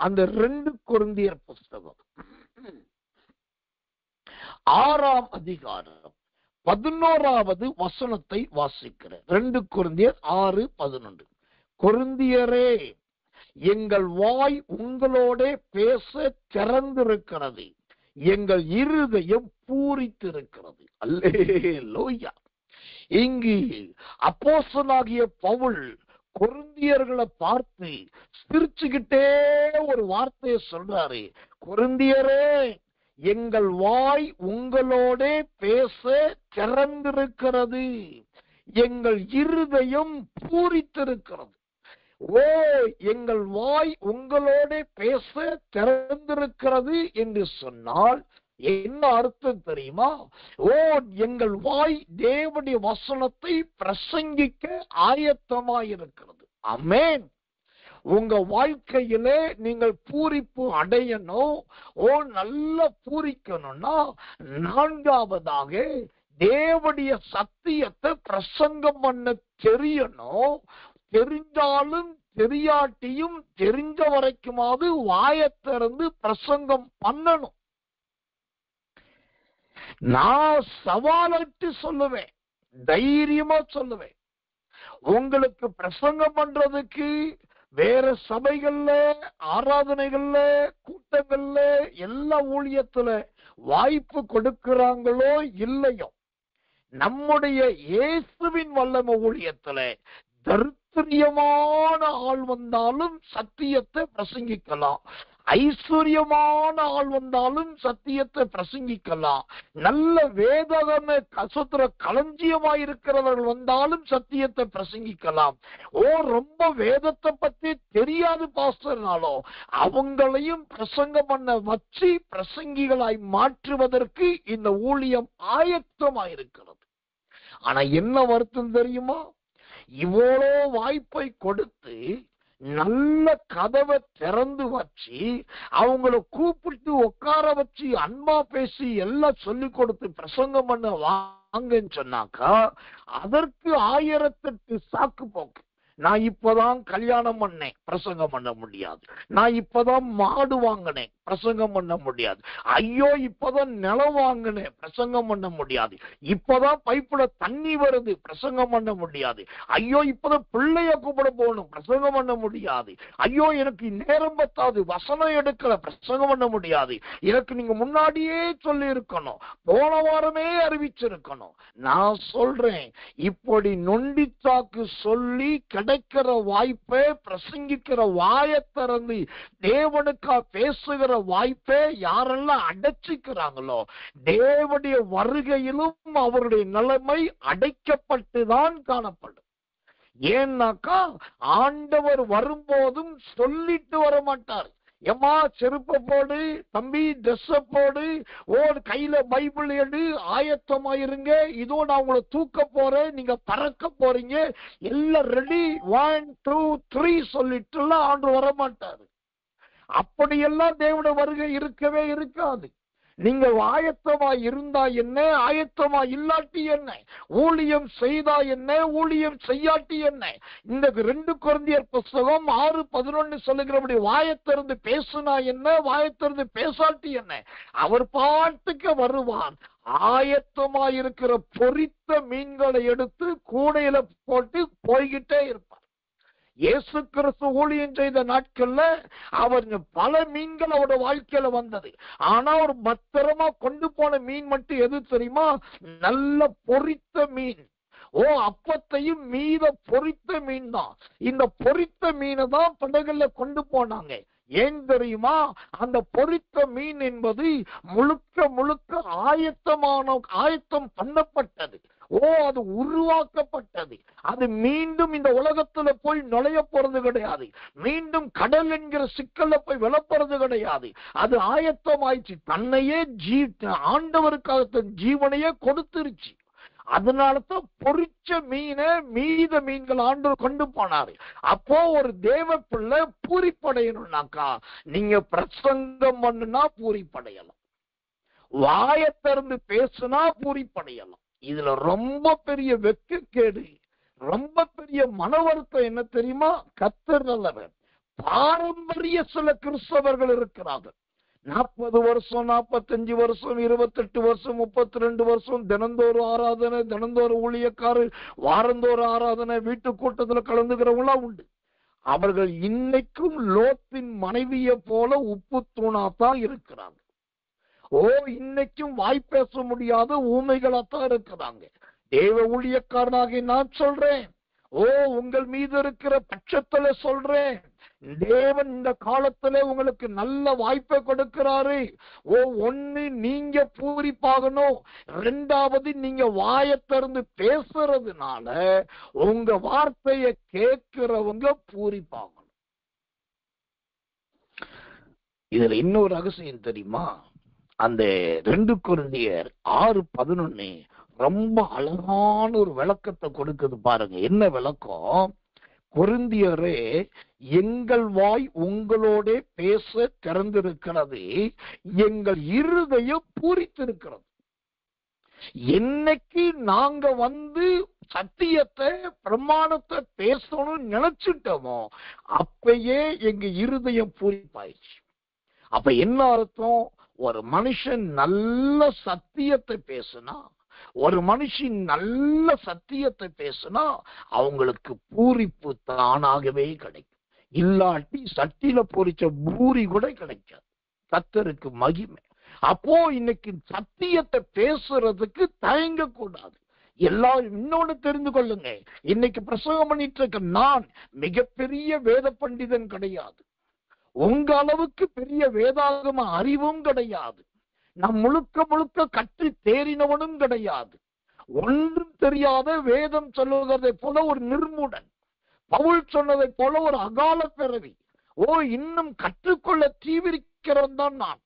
அந்த 2 கொரிந்தியர் புஸ்தகம் 6ஆம் அதிகாரம் 11வது வசனத்தை வாசிக்கிறேன். 2 கொரிந்தியர் 6:11. கொரிந்தியரே, எங்கள் வாய் உங்களோட பேச திறந்திருக்கிறது, எங்கள் இருதயம் பூரித்திருக்கிறது. அல்லேலூயா. இங்கு அப்போஸ்தலனாகிய பவுல் கொரிந்தியர்களை பார்த்து சிரிச்சுக்கிட்டே ஒரு வார்த்தையை சொல்றாரு. கொரிந்தியரே, எங்கள் வாய் உங்களோட பேச திறந்திருக்கிறது, எங்கள் இருதயம் பூரித்திருக்கிறது. ஓ, எங்கள் வாய் உங்களோட பேச திறந்திருக்கிறது என்று சொன்னால் என்ன அர்த்தம் தெரியுமா? ஓ, எங்கள் வாய் தேவனுடைய வசனத்தை பிரசங்கிக்க ஆயத்தமாயிருக்கிறது. ஆமென். உங்க வாழ்க்கையிலே நீங்கள் பூரிப்பு அடையணும். ஓ, நல்ல பூரிக்கணும்னா 4வதாக தேவனுடைய சத்தியத்தை பிரசங்கம் பண்ண தெரியணும். தெரிஞ்சாலும் தெரியாட்டியும் தெரிஞ்ச வரைக்குமாவது வாயத்திறந்து பிரசங்கம் பண்ணணும். நான் சவாலிட்டு சொல்லுவேன், தைரியமா சொல்லுவேன். உங்களுக்கு பிரசங்கம் பண்றதுக்கு வேற சபைகள்ல, ஆராதனைகள்ல, கூட்டங்கள்ல, எல்லா ஊழியத்துல வாய்ப்பு கொடுக்கிறாங்களோ இல்லையோ, நம்முடைய இயேசுவின் வல்லமை ஊழியத்துல தரித்திரியமான ஆள் வந்தாலும் சத்தியத்தை பிரசங்கிக்கலாம், ஐஸ்வர்யமான ஆள் வந்தாலும் சத்தியத்தை பிரசங்கிக்கலாம், நல்ல வேதகம கசத்திர களஞ்சியமாயிருக்கிறவர்கள் வந்தாலும் சத்தியத்தை பிரசங்கிக்கலாம். ஓ, ரொம்ப வேதத்தை பத்தி தெரியாது பாஸ்டர்னாலோ அவங்களையும் பிரசங்கம் பண்ண வச்சு பிரசங்கிகளாய் மாற்றுவதற்கு இந்த ஊழியம் ஆயத்தமாயிருக்கிறது. ஆனா என்ன வருத்தம் தெரியுமா? இவ்வளோ வாய்ப்பை கொடுத்து நல்ல கதவை திறந்து வச்சு அவங்கள கூப்பிட்டு உட்கார வச்சு அன்பா பேசி எல்லாம் சொல்லி கொடுத்து பிரசங்கம் பண்ண வாங்கன்னு சொன்னாக்கா அதற்கு 1008 சாக்கு போக்கு. நான் இப்பதான் கல்யாணம் பண்ணேன், பிரசங்கம் பண்ண முடியாது. நான் இப்பதான் மாடு வாங்கினேன், பிரசங்கம் பண்ண முடியாது. ஐயோ, இப்பதான் நிலம் வாங்கினேன், பிரசங்கம் பண்ண முடியாது. இப்பதான் பைப்புல தண்ணி வருது, பிரசங்கம் பண்ண முடியாது. ஐயோ, இப்பதான் பிள்ளைய கூப்பிட போகணும், பிரசங்கம் பண்ண முடியாது. ஐயோ, எனக்கு நேரம் பத்தாது, வசனம் எடுக்கல, பிரசங்கம் பண்ண முடியாது. எனக்கு நீங்க முன்னாடியே சொல்லி இருக்கணும், போன வாரமே அறிவிச்சிருக்கணும். நான் சொல்றேன், இப்படி நொண்டிச்சாக்கு சொல்லி கிடைக்கிற வாய்ப்பை, பிரசங்கிக்கிற வாயை திறந்து தேவனுக்கா பேசுகிற வாய்ப்பை யாரெல்லாம் அடைச்சிக்கிறாங்களோ தேவனுடைய வருகையிலும் அவருடைய நிலைமை அடைக்கப்பட்டுதான் காணப்படும். ஏன்னாக்கா ஆண்டவர் வரும்போதும் சொல்லிட்டு வர மாட்டார். எம்மா செருப்ப போடு, தம்பி ட்ரெஸ்ஸ போடு, ஓ கையில பைபிள் எடு, ஆயத்தமாயிருங்க, இதோ நான் உங்களை தூக்க போறேன், நீங்க பறக்க போறீங்க, எல்லாம் ரெடி, 1 2 3 சொல்லிட்டுலாம் ஆண்டு வர மாட்டாரு. அப்படியெல்லாம் தேவனுடைய வருகை இருக்கவே இருக்காது. நீங்க ஆயத்தமா இருந்தா என்ன, ஆயத்தமா இல்லாட்டி என்ன, ஊழியம் செய்தா என்ன, ஊழியம் செய்யாட்டி என்ன. இந்த 2 கொரிந்தியர் புஸ்தகம் 6:11 சொல்லுகிறபடி வாயத்திறந்து பேசுனா என்ன, வாயத்திறந்து பேசாட்டி என்ன, அவர் பாட்டுக்கு வருவான். ஆயத்தமா இருக்கிற பொரித்த மீன்களை எடுத்து கூடையில போட்டு போய்கிட்டே இருப்பார். இயேசு கிறிஸ்து ஊழியம் செய்த நாட்கள்ல அவர் பல மீன்கள் அவரோட வாழ்க்கையில வந்தது. ஆனா ஒரு பத்திரமா கொண்டு போன மீன் மட்டும் எது தெரியுமா? நல்ல பொரித்த மீன். அப்பத்தையும் மீத பொரித்த மீன் தான். இந்த பொரித்த மீனை தான் படகுல கொண்டு போனாங்க. ஏன் தெரியுமா? அந்த பொரித்த மீன் என்பது முழுக்க முழுக்க ஆயத்தம் பண்ணப்பட்டது. அது உருவாக்கப்பட்டது. அது மீண்டும் இந்த உலகத்துல போய் நுழைய போறது கிடையாது. மீண்டும் கடல் என்கிற சிக்கல்ல போய் விழப்போறது கிடையாது. அது ஆயத்தமாயிடுச்சு. தன்னையே ஆண்டவருக்காக தன் ஜீவனையே கொடுத்துருச்சு. அதனாலதான் பொரிச்ச மீனை மீத மீன்கள் ஆண்டவர் கொண்டு போனாரு. அப்போ ஒரு தேவ பிள்ளை பூரிப்படையணும்னாக்கா நீங்க பிரசங்கம் பண்ணுனா பூரிப்படையலாம், வாயை திறந்து பேசுனா பூரிப்படையலாம். இதுல ரொம்ப பெரிய வெட்கக்கேடு, ரொம்ப பெரிய மன வருத்தம் என்ன தெரியுமா? கர்த்தர் நல்லவர். பாரம்பரிய சில கிறிஸ்தவர்கள் இருக்கிறார்கள். 40 வருஷம், 45 வருஷம், 28 வருஷம், 32 வருஷம் தினந்தோறும் ஆராதனை, தினந்தோறும் ஊழியக்காரர், வாரந்தோறும் ஆராதனை, வீட்டு கூட்டத்துல கலந்துக்கிறவங்களா உண்டு. அவர்கள் இன்னைக்கும் லோத்தின் மனைவியை போல உப்பு தூணாத்தான் இருக்கிறாங்க. இன்னைக்கும் வாய் பேச முடியாத ஊமைகளாத்தான் இருக்கிறாங்க. தேவ ஊழியக்காரனாக நான் சொல்றேன், உங்கள் மீது இருக்கிற பட்சத்துல சொல்றேன், தேவன் இந்த காலத்துல உங்களுக்கு நல்ல வாய்ப்பை கொடுக்கிறாரு. ஒண்ணு நீங்க பூரிப்பாகணும், ரெண்டாவது நீங்க வாயை திறந்து பேசுறதுனால உங்க வார்த்தையை கேட்கிறவங்க பூரிப்பாகணும். இதுல இன்னொரு ரகசியம் தெரியுமா? அந்த 2 கொரிந்தியர் 6:11 ரொம்ப அழகான ஒரு விளக்கத்தை கொடுக்குது பாருங்க. என்ன விளக்கம்? கொரிந்தியரே, எங்கள் வாய் உங்களோட பேச திறந்திருக்கிறது, எங்கள் இருதயம் பூரித்திருக்கிறது. என்னைக்கு நாங்க சத்தியத்தை பிரமாணத்தை பேசணும்னு நினைச்சிட்டோமோ அப்பயே எங்க இருதயம் பூரிப்பாயிடுச்சு. அப்ப என்ன அர்த்தம்? ஒரு மனுஷன் நல்ல சத்தியத்தை பேசுனா, ஒரு மனுஷன் நல்ல சத்தியத்தை பேசுனா அவங்களுக்கு பூரிப்பு தானாகவே கிடைக்கும். இல்லாட்டி சட்டியில பொரிச்ச பூரி கூட கிடைக்காது. கர்த்தருக்கு மகிமை. அப்போ இன்னைக்கு சத்தியத்தை பேசுறதுக்கு தயங்க கூடாது. எல்லாரும் இன்னொன்னு தெரிந்து கொள்ளுங்க, இன்னைக்கு பிரசங்கம் பண்ணிட்டு இருக்க நான் மிகப்பெரிய வேத பண்டிதன் கிடையாது. உங்க அளவுக்கு பெரிய வேதாகம அறிவும் கிடையாது. நான் முழுக்க முழுக்க கற்று தேறினவனும் கிடையாது. ஒன்றும் தெரியாத வேதம் சொல்லுவதை போல ஒரு நிர்மூடன், பவுல் சொன்னதை போல ஒரு அகால பிறவி. இன்னும் கற்றுக்கொள்ள தீவிரிக்கிறவன் தான் நான்.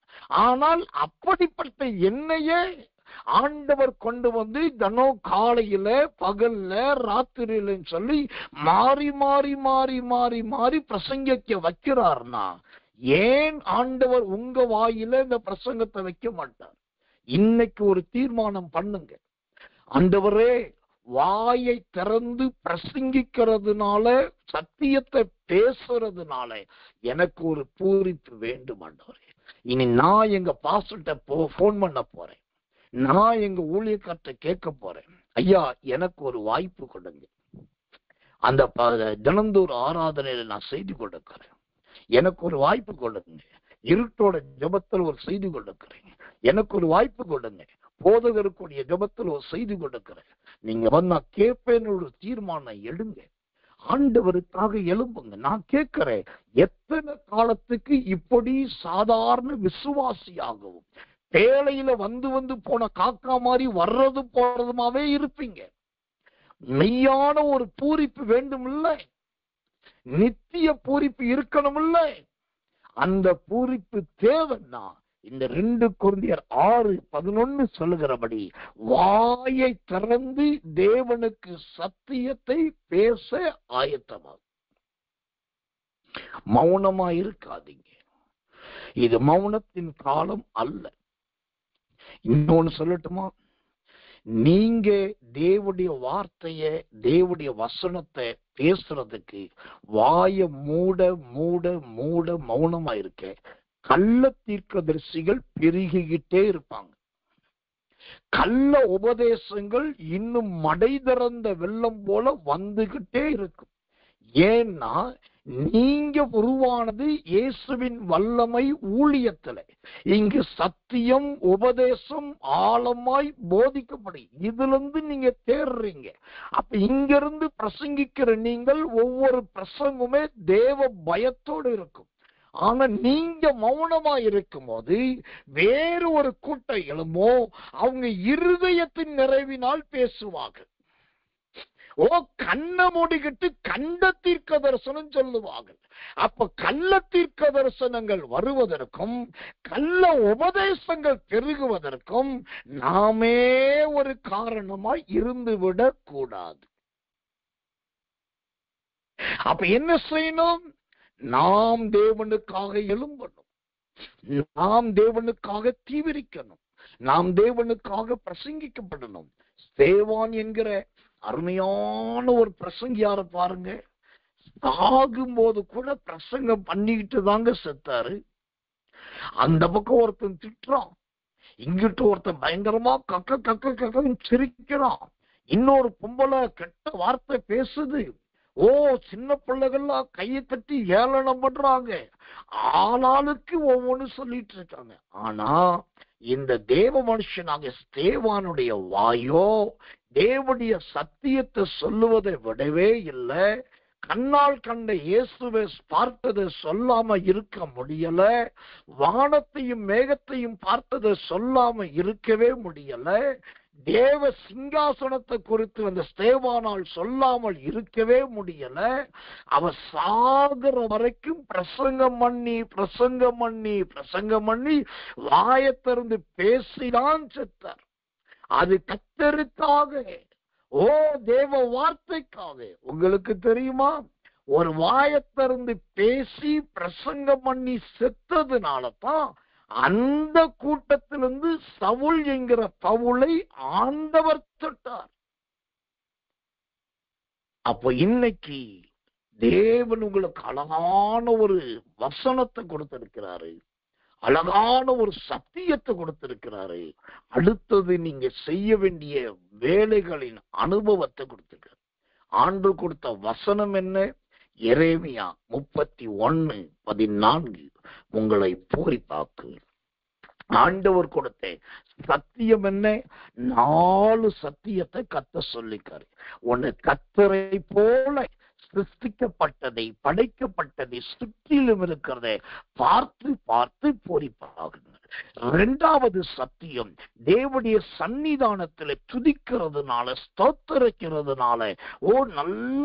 ஆனால் அப்படிப்பட்ட என்னையே ஆண்டவர் கொண்டு காலையில பகல்ல ராத்திரியிலன்னு சொல்லி மாறி மாறி மாறி மாறி மாறி பிரசங்கிக்க வைக்கிறார்னா, ஏன் ஆண்டவர் உங்க வாயில இந்த பிரசங்கத்தை வைக்க மாட்டார்? இன்னைக்கு ஒரு தீர்மானம் பண்ணுங்க. ஆண்டவரே, வாயை திறந்து பிரசங்கிக்கிறதுனால, சத்தியத்தை பேசுறதுனால எனக்கு ஒரு பூரிப்பு வேண்டும் ஆண்டவரே. இனி நான் எங்க பாஸ்டர்ட்ட போன் பண்ண போறேன், நான் எங்க ஊழியக்கார்ட்ட கேட்க போறேன், ஐயா எனக்கு ஒரு வாய்ப்பு கொடுங்க, அந்த தினந்தோறு ஆராதனையில நான் செய்தி கொடுக்கிறேன், எனக்கு ஒரு வாய்ப்பு கொடுங்க, இருட்டோட ஜபத்தில் ஒரு செய்தி கொடுக்கிறேன், எனக்கு ஒரு வாய்ப்பு கொடுங்க, போதகருக்குரிய ஜபத்தில் ஒரு செய்தி கொடுக்கிறேன், நீங்க வந்தா கேட்பேன்னு ஒரு தீர்மானம் எடுங்க. ஆண்டவருக்காக எழும்புங்க. நான் கேட்கிறேன், எத்தனை காலத்துக்கு இப்படி சாதாரண விசுவாசியாகவும் பேழையில வந்து போன காக்கா மாதிரி வர்றது போறதுமாவே இருப்பீங்க? மெய்யான ஒரு பூரிப்பு வேண்டும் இல்ல, நித்திய பூரிப்பு இருக்கணும் இல்ல. அந்த பூரிப்பு தேவைன்னா இந்த 2 கொரிந்தியர் 6:11 சொல்லுகிறபடி வாயை திறந்து தேவனுக்கு சத்தியத்தை பேச ஆயத்தமாகும். மௌனமா இருக்காதீங்க. இது மௌனத்தின் காலம் அல்ல. இன்னொன்னு சொல்லட்டுமா? நீங்க தேவனுடைய வார்த்தைய, தேவனுடைய வசனத்தை பேசுறதுக்கு வாய மூட மூட மூட மௌனமா இருக்க, கள்ள தீர்க்கதரிசிகள் பெருகிக்கிட்டே இருப்பாங்க. கள்ள உபதேசங்கள் இன்னும் மடை திறந்த வெள்ளம் போல வந்துகிட்டே இருக்கும். ஏன்னா நீங்க உருவானது இயேசுவின் வல்லமை ஊழியத்துல. இங்கு சத்தியம் உபதேசம் ஆழமாய் போதிக்கப்படும். இதுல இருந்து நீங்க தேடுறீங்க. அப்ப இங்கிருந்து பிரசங்கிக்கிற நீங்கள் ஒவ்வொரு பிரசங்கமே தேவ பயத்தோடு இருக்கும். ஆனா நீங்க மௌனமா இருக்கும் போது வேறு ஒரு கூட்டம் எழுமோ, அவங்க இருதயத்தின் நிறைவினால் பேசுவாங்க. ஓ, கண்ண மூடிக்கிட்டு கண்ட தீர்க்க தரிசனம் சொல்லுவாங்க. அப்ப கள்ள தீர்க்க தரிசனங்கள் வருவதற்கும் கள்ள உபதேசங்கள் பெருகுவதற்கும் நாமே ஒரு காரணமாய் இருந்துவிடக் கூடாது. அப்ப என்ன செய்யணும்? நாம் தேவனுக்காக எழும்பணும், நாம் தேவனுக்காக தீவிரிக்கணும், நாம் தேவனுக்காக பிரசங்கிக்கப்படணும். ஸ்தேவான் என்கிற அருமையான ஒரு பிரசங்கியார பாருங்க, சாகும்போது கூட பிரசங்கம் பண்ணிக்கிட்டு தாங்க செத்தாரு. அந்த பக்கம் ஒருத்தன் திட்டுறான், இங்கிட்ட ஒருத்தன் பயங்கரமா கக்க கக்க கக்க சிரிக்கிறான், இன்னொரு பொம்பளை கெட்ட வார்த்தை பேசுது. ஓ, சின்ன பிள்ளைகள்லாம் கையை தட்டி ஏளனம் பண்றாங்க. ஆளாளுக்கு ஒவ்வொன்னு சொல்லிட்டு இருக்காங்க. ஆனா இந்த தேவ மனுஷனாக ஸ்தேவானுடைய வாயோ தேவனுடைய சத்தியத்தை சொல்லுவதை விடவே இல்லை. கண்ணால் கண்ட இயேசுவை பார்த்ததை சொல்லாம இருக்க முடியல, வானத்தையும் மேகத்தையும் பார்த்ததை சொல்லாம இருக்கவே முடியல, தேவ சிங்காசனத்தை குறித்து அந்த ஸ்தேவானால் சொல்லாமல் இருக்கவே முடியல. அவ சாகிற வரைக்கும் பிரசங்கம் பண்ணி வாயை திறந்து பேசிதான் செத்தார். அது கர்த்தருக்காக, ஓ தேவ வார்த்தைக்காக. உங்களுக்கு தெரியுமா, ஒரு வாயை திறந்து பேசி பிரசங்கம் பண்ணி செத்ததுனால தான் அந்த கூட்டத்திலிருந்து சவுல் என்கிற பவுலை ஆண்டவர் தொட்டார். அப்ப இன்னைக்கு தேவன் உங்களுக்கு அழகான ஒரு வசனத்தை கொடுத்திருக்கிறாரு, அழகான ஒரு சத்தியத்தை கொடுத்திருக்கிறாரு. அடுத்தது நீங்க செய்ய வேண்டிய வேலைகளின் அனுபவத்தை கொடுத்திருக்காரு. ஆண்டு கொடுத்த வசனம் என்ன? எரேமியா 31:14. உங்களை பூரிப்பாக்கு. ஆண்டவர் கொடுத்த சத்தியம் என்ன? 4 சத்தியத்தை கத்த சொல்லிக்காரு. ஒன்னு, கத்தரை போல சிருஷ்டிக்கப்பட்டதை படைக்கப்பட்டதை சுற்றிலும் இருக்கிறதை பார்த்து பார்த்து பூரிப்பாகுங்க. 2வது சத்தியம், தேவனுடைய சன்னிதானத்தில் துதிக்கிறதுனால ஸ்தோத்திரிக்கிறதுனால ஓ நல்ல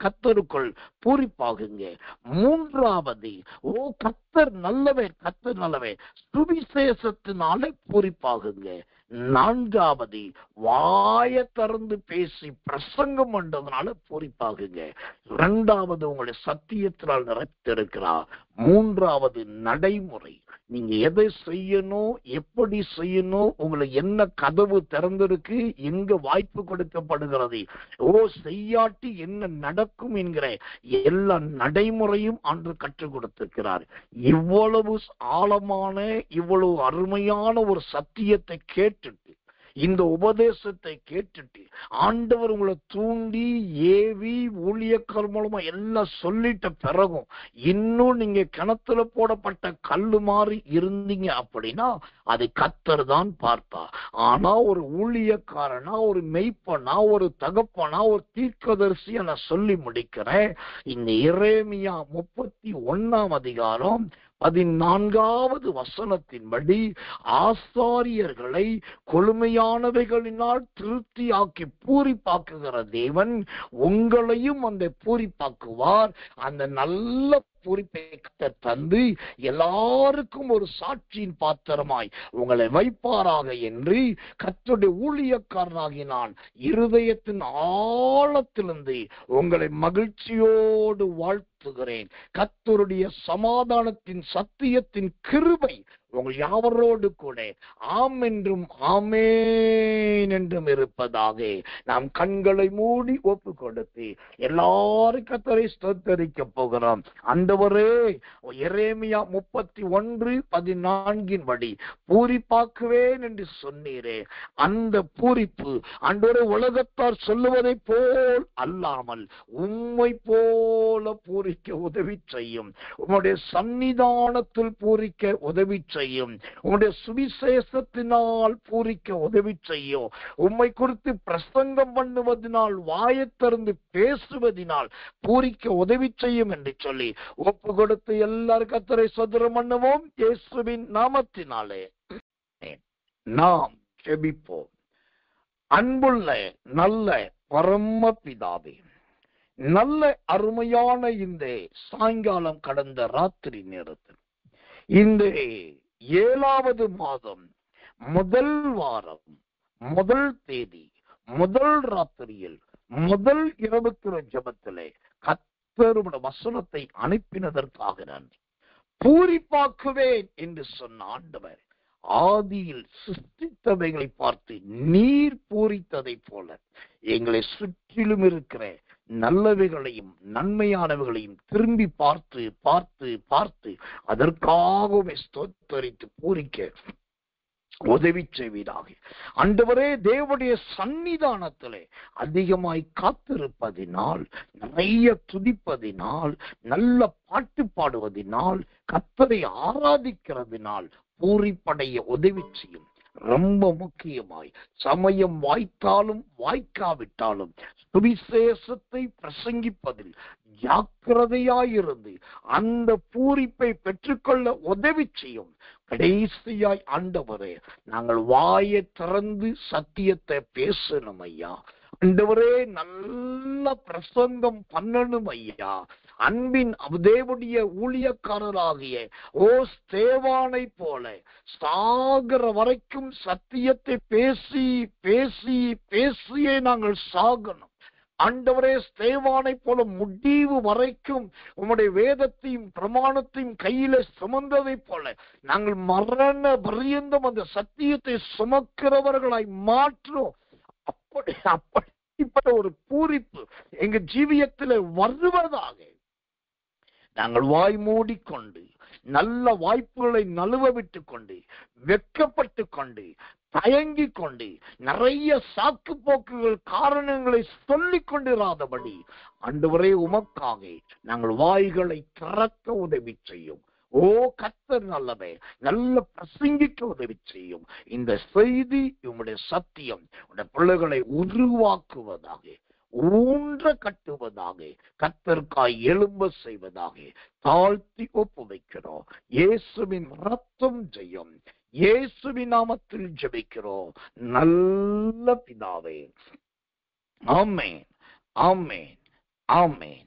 கத்தருக்குள் பூரிப்பாகுங்க. 3வது, ஓ கத்தர் நல்லவே கத்தர் நல்லவே சுவிசேஷத்தினால பூரிப்பாகுங்க. 4வது, வாயை திறந்து பேசி பிரசங்கம் பண்றதுனால பூரிப்பாகுங்க. 2வது, உங்களை சத்தியத்தினால் நிறைத்திருக்கிறார். 3வது, நடைமுறை. நீங்க எதை செய்யணும், எப்படி செய்யணும், உங்களுக்கு என்ன கதவு திறந்திருக்கு, எங்க வாய்ப்பு கொடுக்கப்படுகிறது, ஓ செய்யாட்டி என்ன நடக்கும் என்கிற எல்லா நடைமுறையும் அன்று கற்றுக் கொடுத்திருக்கிறார். இவ்வளவு ஆழமான இவ்வளவு அருமையான ஒரு சத்தியத்தை கேட்டுட்டு, இந்த உபதேசத்தை கேட்டுட்டு ஆண்டவர் உங்களை தூண்டி ஏவி ஊழியக்கார மூலமா எல்லாம் சொல்லிட்ட பிறகும் இன்னும் நீங்க கிணத்துல போடப்பட்ட கல்லு மாதிரி இருந்தீங்க அப்படின்னா அது கர்த்தர் தான் பார்த்தா. ஆனா ஒரு ஊழியக்காரனா, ஒரு மெய்ப்பனா, ஒரு தகப்பனா, ஒரு தீர்க்கதரிசியா நான் சொல்லி முடிக்கிறேன். இந்த எரேமியா 31 14வது வசனத்தின்படி ஆசாரியர்களை கொழுமையானவைகளினால் திருப்தியாக்கி பூரிப்பாக்குகிற தேவன் உங்களையும் அந்த பூரிப்பாக்குவார். அந்த நல்ல பூரிப்பை தந்து எல்லாருக்கும் ஒரு சாட்சியின் பாத்திரமாய் உங்களை வைப்பாராக என்று கர்த்தருடைய ஊழியக்காரனாகி நான் இருதயத்தின் ஆழத்திலிருந்து உங்களை மகிழ்ச்சியோடு வாழ்த்துகிறேன். கர்த்தருடைய சமாதானத்தின் சத்தியத்தின் கிருபை உங்கள் யாவரோடு கூட ஆம் என்றும் ஆமேன் என்றும் இருப்பதாக. நாம் கண்களை மூடி ஒப்பு கொடுத்து எல்லாரும் கர்த்தரை ஸ்தோத்தரிக்க போகிறோம். ஆண்டவரே, எரேமியா 31:14 படி பூரிப்பாக்குவேன் என்று சொன்னீரே, அந்த பூரிப்பு ஆண்டவரே உலகத்தார் சொல்லுவதை போல் அல்லாமல் உம்மை போல பூரிக்க உதவி செய்யும். உம்முடைய சன்னிதானத்தில் பூரிக்க உதவி செய்யும். உம்முடைய சுவிசேஷத்தினால் பூரிக்க உதவி செய்யும். உம்மை குறித்து பிரசங்கம் பண்ணுவதனால், வாயத்திறந்து பேசுவதனால் பூரிக்க உதவி செய்யும் என்று சொல்லி ஒப்பு கொடுத்து எல்லாரும் கர்த்தரை ஸ்தோத்திரம் பண்ணுவோம். இயேசுவின் நாமத்தினாலே நாம் ஜெபிப்போம். அன்புள்ள நல்ல பரம பிதாவே, நல்ல அருமையான இந்த சாயங்காலம் கடந்த ராத்திரி நேரத்தில் இந்த 7வது மாதம் முதல் வாரம் முதல் தேதி முதல் ராத்திரியில் முதல் இரவுக்கிற ஜபத்திலே கர்த்தருடைய வசனத்தை அனுப்பினதற்காக நன்றி. பூரிப்பாக்குவேன் என்று சொன்ன ஆண்டவர் ஆதியில் சிருஷ்டித்தவைகளை பார்த்து நீர் பூரித்ததை போல எங்களை சுற்றிலும் இருக்கிற நல்லவைகளையும் நன்மையானவைகளையும் திரும்பி பார்த்து பார்த்து பார்த்து அதற்காகவே ஸ்தோத்தரித்து பூரிக்க உதவி செய்வீராக. ஆண்டவரே, தேவனுடைய சன்னிதானத்திலே அதிகமாய் காத்திருப்பதினால், நிறைய துதிப்பதினால், நல்ல பாட்டு பாடுவதினால், கர்த்தரை ஆராதிக்கிறதினால் பூரிப்படைய உதவி செய்யும். ரொம்ப முக்கியமாய் சமயம் வாய்த்தாலும் வாய்க்காவிட்டாலும் சுவிசேஷத்தை பிரசங்கிப்பதில் ஜாக்கிரதையாயிருந்து அந்த பூரிப்பை பெற்றுக்கொள்ள உதவி செய்யும். கடைசியாய் ஆண்டவரே, நாங்கள் வாயை திறந்து சத்தியத்தை பேசணும் ஐயா. ஆண்டவரே, நல்ல பிரசங்கம் பண்ணணும் ஐயா. அன்பின் தேவனுடைய ஊழியக்காரராகிய ஸ்தேவானை போல சாகிற வரைக்கும் சத்தியத்தை பேசி பேசி பேசியே நாங்கள் சாகணும். ஆண்டவரே, ஸ்தேவானை போல முடிவு வரைக்கும் உம்முடைய வேதத்தையும் பிரமாணத்தையும் கையில சுமந்ததை போல நாங்கள் மரண பரியந்தம் அந்த சத்தியத்தை சுமக்கிறவர்களாய் மாற்றோம். அப்படிப்பட்ட ஒரு பூரிப்பு எங்க ஜீவியத்தில் வருவதாக நாங்கள் வாய் மூடிக்கொண்டு நல்ல வாய்ப்புகளை நழுவ விட்டு கொண்டு வெட்கப்பட்டு கொண்டு தயங்கிக் கொண்டு நிறைய சாக்கு போக்குகள் காரணங்களை சொல்லிக் கொண்டிராதபடி ஆண்டவரே, உமக்காக நாங்கள் வாய்களை திறக்க உதவி செய்யும். கர்த்தர் நல்லவே, நல்ல பிரசங்கிக்க உதவி செய்யும். இந்த செய்தி உம்முடைய சத்தியம் உடைய பிள்ளைகளை உருவாக்குவதாக, ஊன்ற கட்டுவதாக, கர்த்தருக்காய் எழும்ப செய்வதாக தாழ்த்தி ஒப்பு வைக்கிறோம். இயேசுவின் ரத்தம் ஜெயம். இயேசுவின் நாமத்தில் ஜெபிக்கிறோம் நல்ல பிதாவே. ஆமென், ஆமென், ஆமென்.